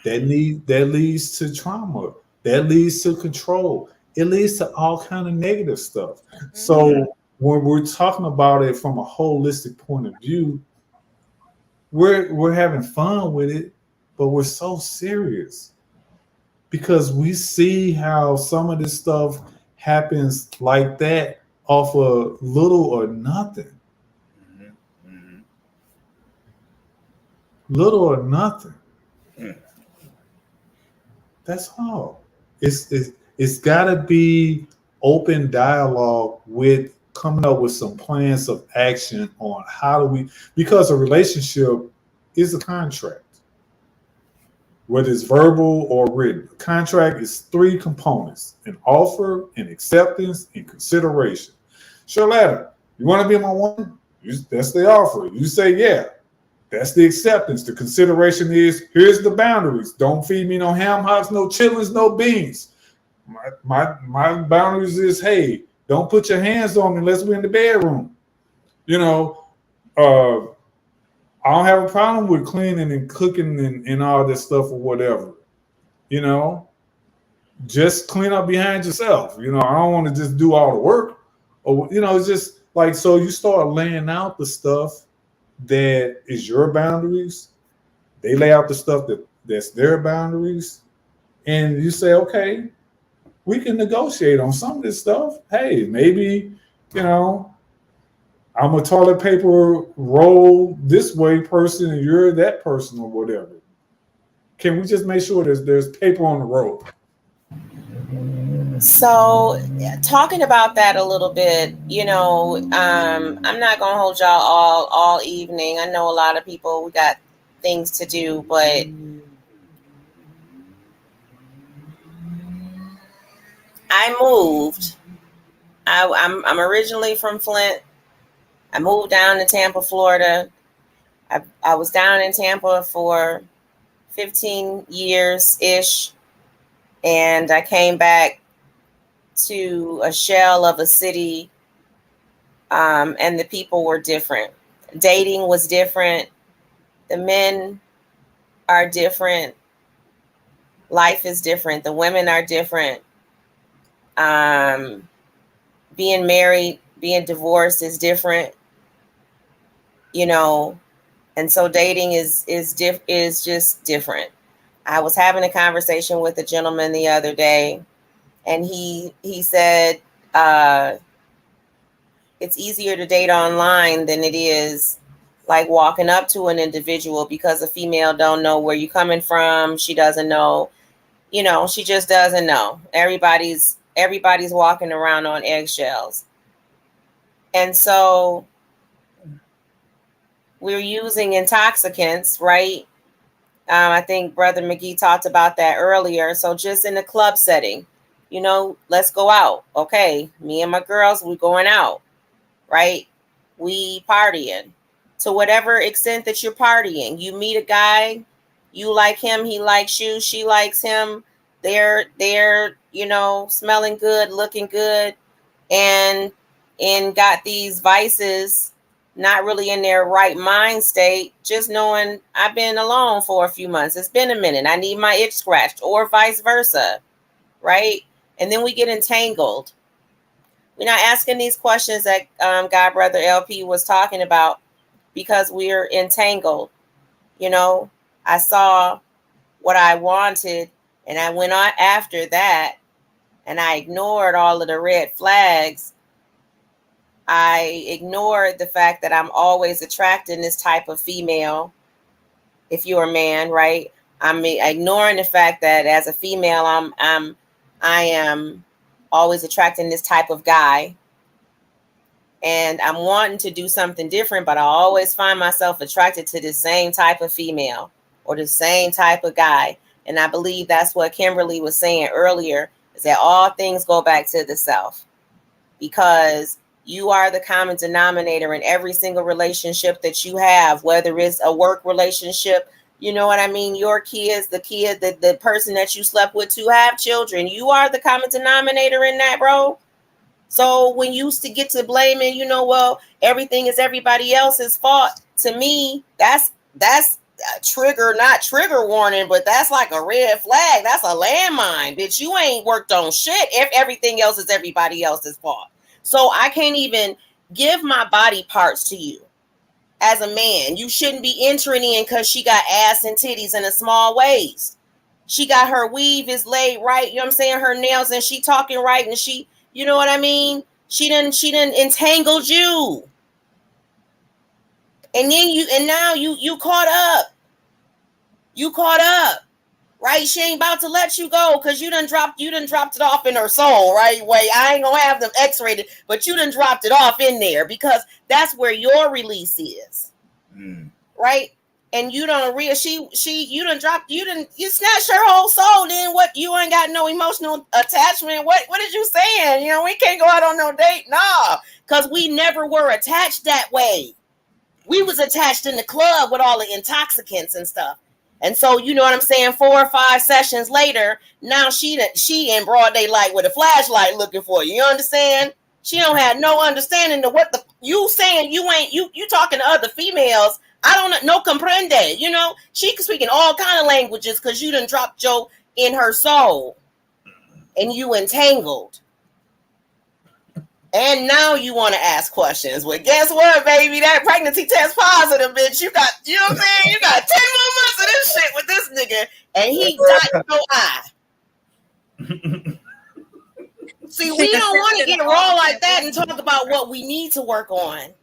That leads to trauma. That leads to control. It leads to all kind of negative stuff. Hmm. Mm. So when we're talking about it from a holistic point of view, we're having fun with it, but we're so serious because we see how some of this stuff happens like that off of little or nothing. Mhm, mhm, Little or nothing. mm. That's all. It's got to be open dialogue with coming up with some plans of action on how do we, because a relationship is a contract, whether it's verbal or written. A contract is three components: an offer, an acceptance, and consideration. Charlotte, you want to be my woman? That's the offer. You say yeah. That's the acceptance. The consideration is here's the boundaries. Don't feed me no ham hocks, no chitlins, no beans. My boundaries is hey, don't put your hands on me unless we're in the bedroom. You know, uh, I don't have a problem with cleaning and cooking and all this stuff or whatever. You know, just clean up behind yourself. You know, I don't want to just do all the work. Or it's just like so you start laying out the stuff that is your boundaries. They lay out the stuff that's their boundaries, and you say, okay, we can negotiate on some of this stuff. Hey, maybe you know I'm a toilet paper roll this way person, and you're that person or whatever. Can we just make sure there's paper on the roll? So, talking about that a little bit, I'm not gonna hold y'all all evening. I know a lot of people we got things to do, but I moved. I'm originally from Flint. I moved down to Tampa, Florida. I was down in Tampa for 15 years ish, and I came back to a shell of a city, and the people were different. Dating was different. The men are different. Life is different. The women are different. Um, Being married, being divorced is different. You know, and so dating is just different. I was having a conversation with a gentleman the other day, and he said uh, it's easier to date online than it is like walking up to an individual, because a female don't know where you're coming from. She doesn't know, she just doesn't know. everybody's walking around on eggshells. And so we're using intoxicants, right? I think Brother McGee talked about that earlier. So just in a club setting, you know, let's go out. Okay, me and my girls, we're going out, right? We partying. To whatever extent that you're partying, you meet a guy, you like him, he likes you, she likes him. They're you know, smelling good, looking good, and got these vices, not really in their right mind state, just knowing I've been alone for a few months. It's been a minute. I need my itch scratched, or vice versa, right? And then we get entangled. We're not asking these questions that God Brother LP was talking about because we're entangled. You know, I saw what I wanted and I went on after that, and I ignored all of the red flags. I ignored the fact that I'm always attracting this type of female. If you're a man, right? I'm ignoring the fact that as a female, I am always attracting this type of guy, and I'm wanting to do something different, but I always find myself attracted to the same type of female or the same type of guy. And I believe that's what Kimberly was saying earlier, is that all things go back to the self, because you are the common denominator in every single relationship that you have, whether it's a work relationship, you know what I mean? Your kids, the person that you slept with to have children, you are the common denominator in that, bro. So when you used to get to blaming, you know, well, everything is everybody else's fault. To me, that's a trigger, not trigger warning, but that's like a red flag. That's a landmine, bitch. You ain't worked on shit if everything else is everybody else's fault. So I can't even give my body parts to you. As a man, you shouldn't be entering in because she got ass and titties and a small waist. She got her weave is laid right, you know what I'm saying? Her nails, and she talking right, and she, you know what I mean? She didn't entangled you. And then now you caught up. You caught up. Right? She ain't about to let you go because you done dropped it off in her soul, right? Wait, I ain't gonna have them x-rated, but you done dropped it off in there because that's where your release is. Right? And you don't you snatched her whole soul. Then what? You ain't got no emotional attachment. What is you saying? You know, we can't go out on no date. Nah, because we never were attached that way. We was attached in the club with all the intoxicants and stuff. And so, you know what I'm saying? 4 or 5 sessions later, now she in broad daylight with a flashlight looking for you. You understand? She don't have no understanding of what the you saying. You talking to other females. I don't know, no comprende. You know, she speaking all kind of languages because you done dropped Joe in her soul, and you entangled. And now you want to ask questions. Well, guess what, baby? That pregnancy test positive, bitch. You got, you know what I'm saying? You got 10 more months of this shit with this nigga, and he got no eye. See, we don't want to get raw like that and talk about what we need to work on.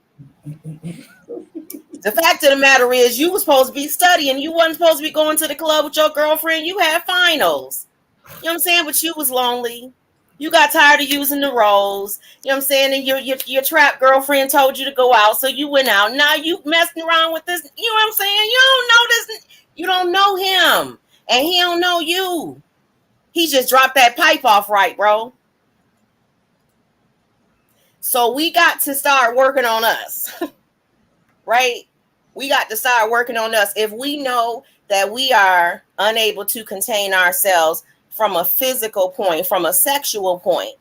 The fact of the matter is, you were supposed to be studying. You wasn't supposed to be going to the club with your girlfriend. You had finals. You know what I'm saying? But you was lonely. You got tired of using the roles. You know what I'm saying? And your trap girlfriend told you to go out, so you went out. Now you messing around with this. You know what I'm saying? You don't know this. You don't know him, and he don't know you. He just dropped that pipe off right, bro. So we got to start working on us, right? We got to start working on us. If we know that we are unable to contain ourselves from a physical point, from a sexual point,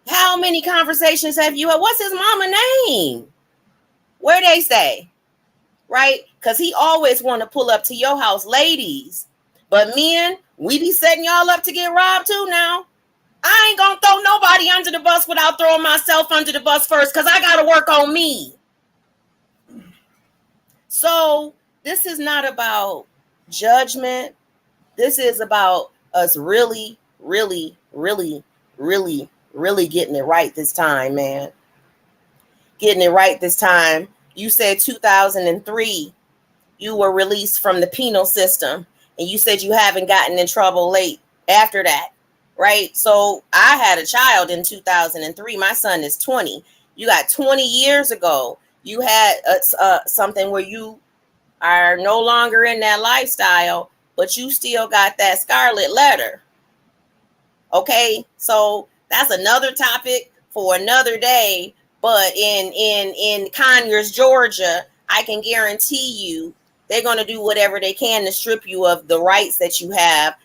how many conversations have you had? What's his mama name? Where they say, right? Because he always want to pull up to your house, ladies. But men, we be setting y'all up to get robbed too now. I ain't gonna throw nobody under the bus without throwing myself under the bus first, because I gotta work on me. So this is not about judgment. This is about us really, really, really, really, really getting it right this time, man. Getting it right this time. You said 2003, you were released from the penal system, and you said you haven't gotten in trouble late after that. right? So I had a child in 2003. My son is 20. You got 20 years ago, you had something where you are no longer in that lifestyle, but you still got that scarlet letter. Okay, so that's another topic for another day. But in Conyers, Georgia, I can guarantee you they're going to do whatever they can to strip you of the rights that you have,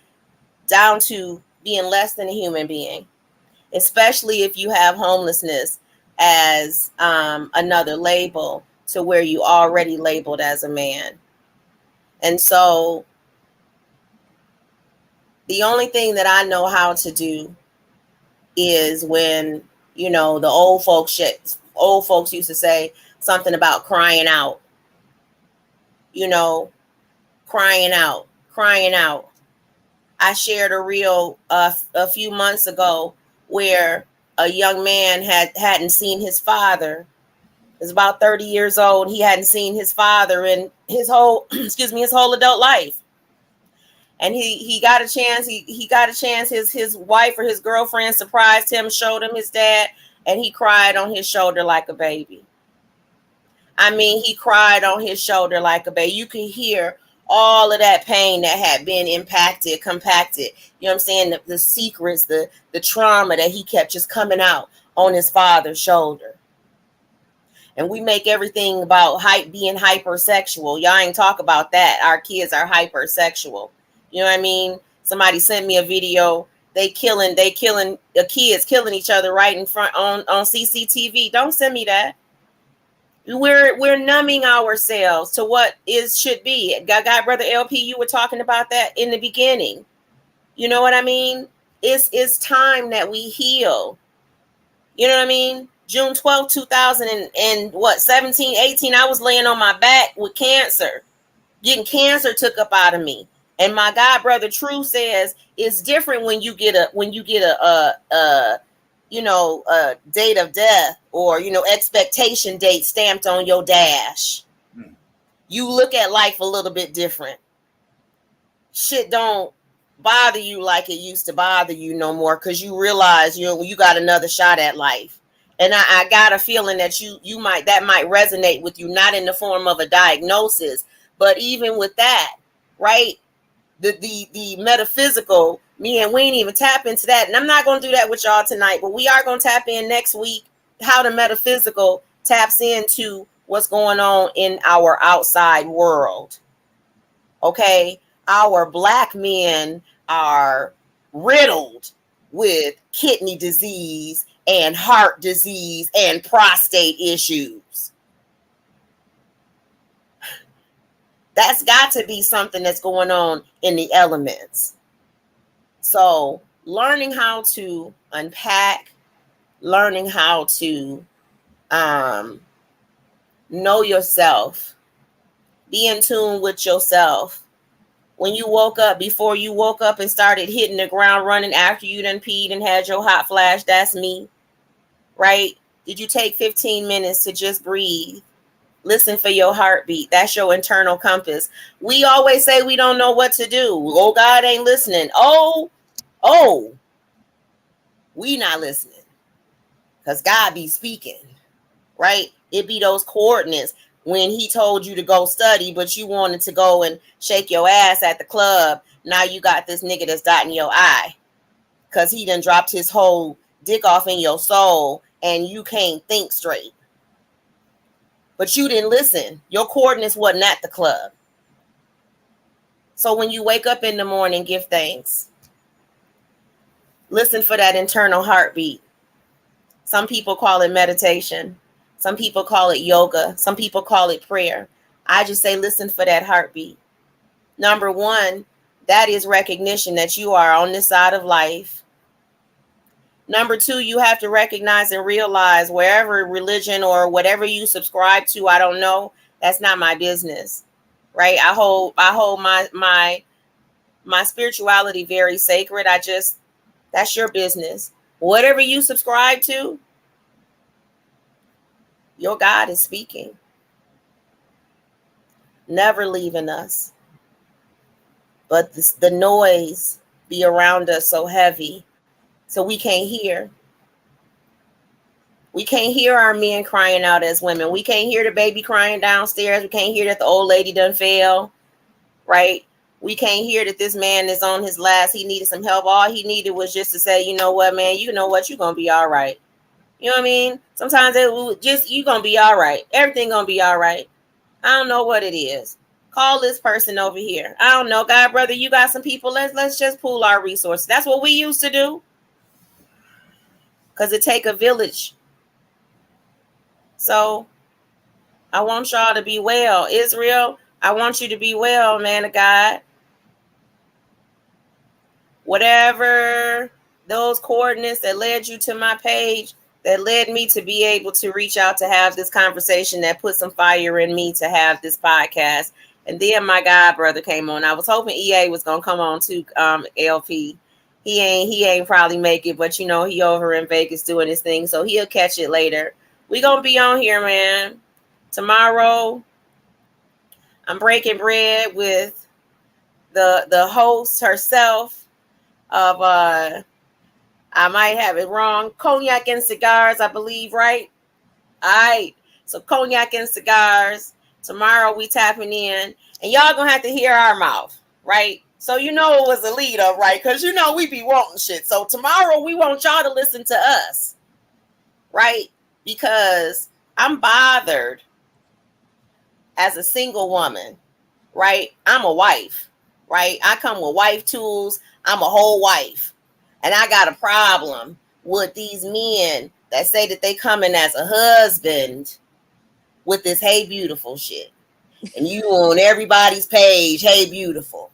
down to being less than a human being, especially if you have homelessness as another label to where you already labeled as a man. And so the only thing that I know how to do is when, the old folks used to say something about crying out, you know, crying out, crying out. I shared a reel a few months ago where a young man hadn't seen his father. He was about 30 years old. He hadn't seen his father in his whole his whole adult life. And he got a chance. He got a chance. His wife or his girlfriend surprised him, showed him his dad, and he cried on his shoulder like a baby. I mean, he cried on his shoulder like a baby. You could hear all of that pain that had been compacted. You know what I'm saying? The secrets, the trauma that he kept just coming out on his father's shoulder. And we make everything about being hypersexual. Y'all ain't talk about that. Our kids are hypersexual. You know what I mean? Somebody sent me a video. They killing the kids killing each other right in front on CCTV. Don't send me that. We're numbing ourselves to what should be. God, brother LP, you were talking about that in the beginning. You know what I mean? It's time that we heal. You know what I mean? June 12th, 2000 and what, 17, 18, I was laying on my back with cancer, getting cancer took up out of me. And my God brother True says it's different when you get a date of death, or expectation date stamped on your dash. You look at life a little bit different. Shit don't bother you like it used to bother you no more, because you realize you got another shot at life. And I got a feeling that that might resonate with you, not in the form of a diagnosis, but even with that, right? The metaphysical, we ain't even tap into that. And I'm not going to do that with y'all tonight, but we are going to tap in next week, how the metaphysical taps into what's going on in our outside world. Okay? Our Black men are riddled with kidney disease and heart disease and prostate issues. That's got to be something that's going on in the elements. So learning how to unpack, learning how to know yourself, be in tune with yourself. When you woke up, before you woke up and started hitting the ground running after you done peed and had your hot flash, that's me, right? Did you take 15 minutes to just breathe? Listen for your heartbeat. That's your internal compass. We always say we don't know what to do. Oh, God ain't listening. Oh, we not listening, because God be speaking, right? It be those coordinates when he told you to go study, but you wanted to go and shake your ass at the club. Now you got this nigga that's dotting your eye because he done dropped his whole dick off in your soul and you can't think straight. But you didn't listen. Your coordinates wasn't at the club. So when you wake up in the morning, give thanks. Listen for that internal heartbeat. Some people call it meditation. Some people call it yoga. Some people call it prayer. I just say listen for that heartbeat. Number one, that is recognition that you are on this side of life. Number two, you have to recognize and realize wherever religion or whatever you subscribe to, I don't know, that's not my business, right? I hold my spirituality very sacred. That's your business. Whatever you subscribe to, your God is speaking, never leaving us. But the noise be around us so heavy. So we can't hear. We can't hear our men crying out as women. We can't hear the baby crying downstairs. We can't hear that the old lady done fell, right? We can't hear that this man is on his last. He needed some help. All he needed was just to say, you know what, man, you know what, you're going to be all right. You know what I mean? Sometimes it will just, you going to be all right. Everything going to be all right. I don't know what it is. Call this person over here. I don't know. God, brother, you got some people. Let's just pool our resources. That's what we used to do. Because it take a village. So I want y'all to be well. Israel, I want you to be well, man of God. Whatever those coordinates that led you to my page, that led me to be able to reach out to have this conversation, that put some fire in me to have this podcast. And then my God brother came on. I was hoping EA was gonna come on too, LP. He ain't probably make it, but you know, he over in Vegas doing his thing, so he'll catch it later. We gonna be on here, man. Tomorrow, I'm breaking bread with the host herself of I might have it wrong. Cognac and cigars, I believe, right? All right. So cognac and cigars. Tomorrow we tapping in, and y'all gonna have to hear our mouth, right? So you know it was a lead up, right? Because you know we be wanting shit. So tomorrow we want y'all to listen to us, right? Because I'm bothered as a single woman, right? I'm a wife, right? I come with wife tools. I'm a whole wife. And I got a problem with these men that say that they coming as a husband with this hey beautiful shit. And you on everybody's page, hey beautiful.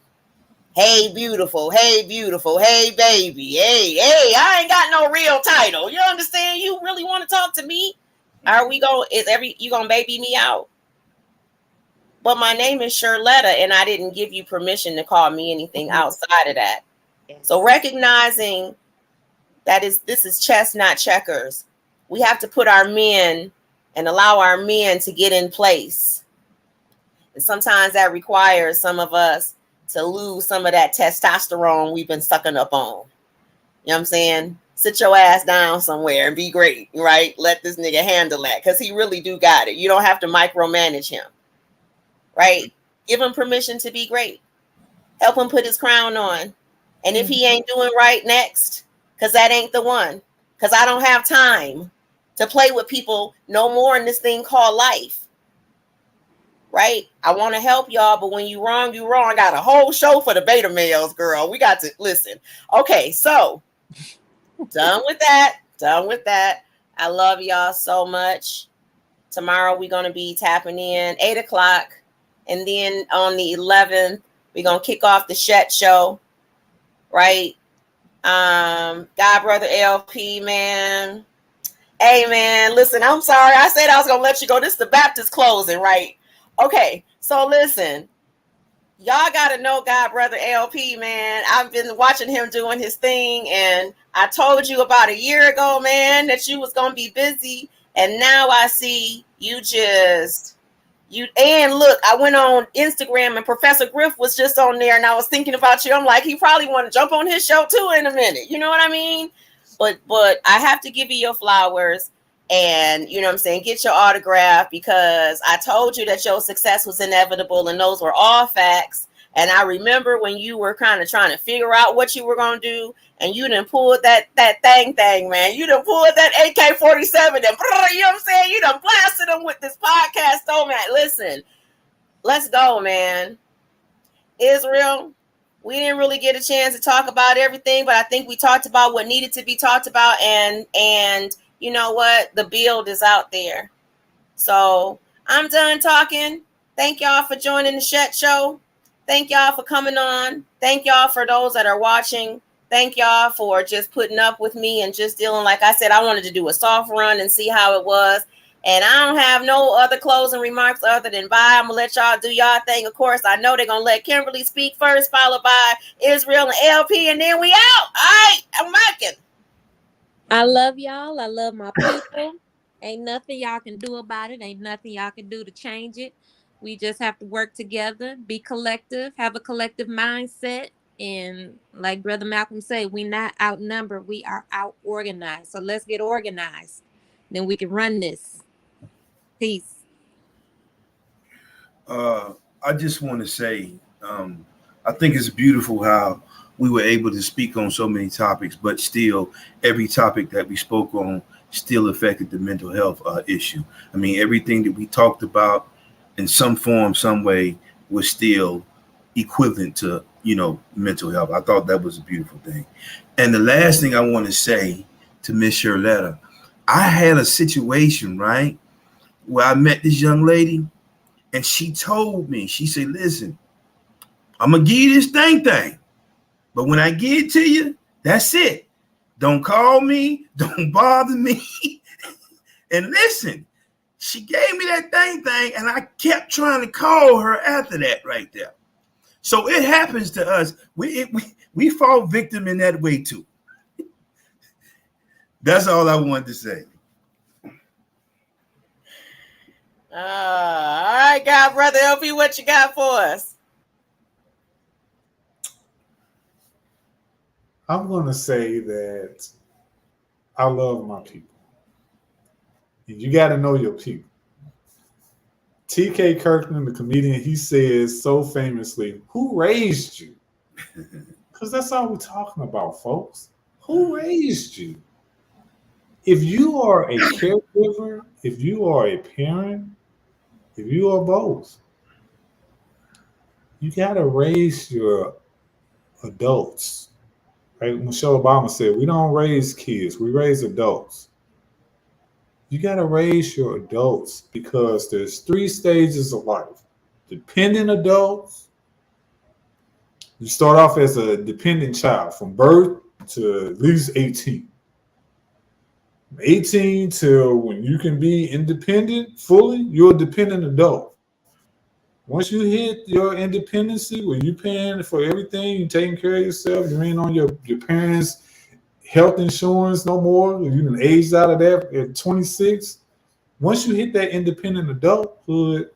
Hey beautiful, hey beautiful, hey baby, hey, I ain't got no real title. You understand? You really want to talk to me? Are we going, you gonna baby me out? But my name is Shirletta, and I didn't give you permission to call me anything outside of that. Yes. So recognizing this is chess, not checkers. We have to put our men and allow our men to get in place. And sometimes that requires some of us to lose some of that testosterone we've been sucking up on. You know what I'm saying? Sit your ass down somewhere and be great, right? Let this nigga handle that, because he really do got it. You don't have to micromanage him, right? Give him permission to be great. Help him put his crown on. And if he ain't doing right, next, because that ain't the one. Because I don't have time to play with people no more in this thing called life. Right? I want to help y'all, but when you wrong, you wrong. I got a whole show for the beta males, girl. We got to listen. Okay, so done with that. Done with that. I love y'all so much. Tomorrow we're going to be tapping in 8 o'clock. And then on the 11th, we're going to kick off the Shet show. Right? God brother LP, man. Hey man, listen, I'm sorry. I said I was gonna let you go. This is the Baptist closing, right? Okay, so listen, y'all gotta know God brother LP, man. I've been watching him doing his thing, and I told you about a year ago, man, that you was gonna be busy, and now I see you. And look, I went on Instagram and Professor Griff was just on there, and I was thinking about you. I'm like, he probably want to jump on his show too in a minute. You know what I mean? But I have to give you your flowers, and you know what I'm saying, get your autograph, because I told you that your success was inevitable, and those were all facts. And I remember when you were kind of trying to figure out what you were gonna do, and you done pulled that thing, man. You done pulled that AK-47, and you know what I'm saying? You done blasted them with this podcast. Oh man, listen, let's go, man. Israel, we didn't really get a chance to talk about everything, but I think we talked about what needed to be talked about, and you know what? The build is out there. So I'm done talking. Thank y'all for joining the Shet Show. Thank y'all for coming on. Thank y'all for those that are watching. Thank y'all for just putting up with me and just dealing. Like I said, I wanted to do a soft run and see how it was. And I don't have no other closing remarks other than bye. I'm going to let y'all do y'all thing. Of course, I know they're going to let Kimberly speak first, followed by Israel and LP, and then we out. All right, I'm micing. I love y'all. I love my people. Ain't nothing y'all can do about it. Ain't nothing y'all can do to change it. We just have to work together, be collective, have a collective mindset, And like Brother Malcolm said, we not outnumbered, we are out organized. So let's get organized. Then we can run this. Peace. Uh, I just want to say, I think it's beautiful how we were able to speak on so many topics, but still, every topic that we spoke on still affected the mental health issue. I mean, everything that we talked about in some form, some way, was still equivalent to mental health. I thought that was a beautiful thing. And the last thing I want to say to Miss Sherletta, I had a situation right where I met this young lady and she told me, she said, listen, I'm going to give you this thing. But when I give it to you, that's it. Don't call me. Don't bother me. And listen, she gave me that thing. And I kept trying to call her after that right there. So it happens to us. We fall victim in that way too. That's all I wanted to say. All right, God, Brother LP, what you got for us? I'm going to say that I love my people. And you got to know your people. T.K. Kirkman, the comedian, he says so famously, who raised you? Because that's all we're talking about, folks. Who raised you? If you are a caregiver, if you are a parent, if you are both, you got to raise your adults. Like Michelle Obama said, we don't raise kids, we raise adults. You got to raise your adults because there's 3 stages of life. Dependent adults, you start off as a dependent child from birth to at least 18. 18 till when you can be independent fully, you're a dependent adult. Once you hit your independency, where you paying for everything, you taking care of yourself, you ain't on your parents' health insurance no more. You done aged out of that at 26. Once you hit that independent adulthood,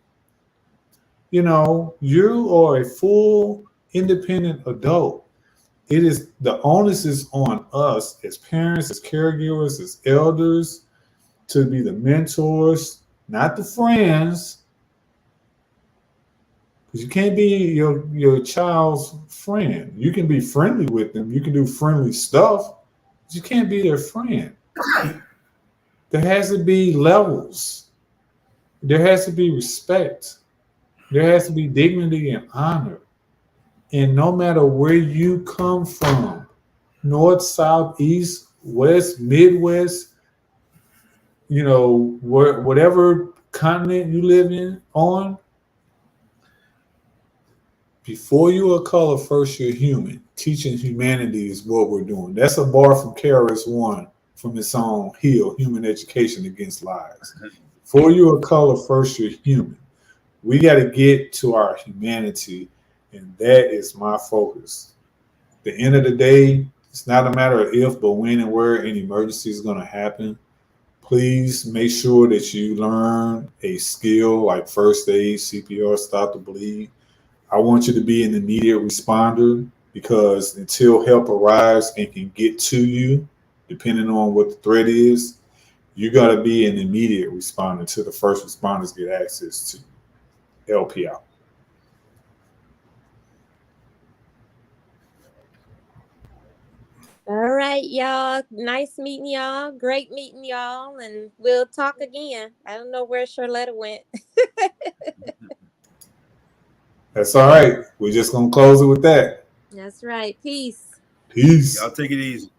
you are a full independent adult. It is the onus is on us as parents, as caregivers, as elders to be the mentors, not the friends. Because you can't be your child's friend. You can be friendly with them. You can do friendly stuff. But you can't be their friend. There has to be levels. There has to be respect. There has to be dignity and honor. And no matter where you come from, north, south, east, west, midwest, whatever continent you live in on, before you are color, first you're human. Teaching humanity is what we're doing. That's a bar from KRS-One from his song Heal, Human Education Against Lies. Before you are color, first you're human. We got to get to our humanity, and that is my focus. At the end of the day, it's not a matter of if, but when and where an emergency is going to happen. Please make sure that you learn a skill like first aid, CPR, stop the bleed. I want you to be an immediate responder because until help arrives and can get to you, depending on what the threat is, you got to be an immediate responder until the first responders get access to LP out. All right, y'all. Nice meeting y'all. Great meeting y'all. And we'll talk again. I don't know where Charlotta went. That's all right. We're just going to close it with that. That's right. Peace. Peace. Y'all take it easy.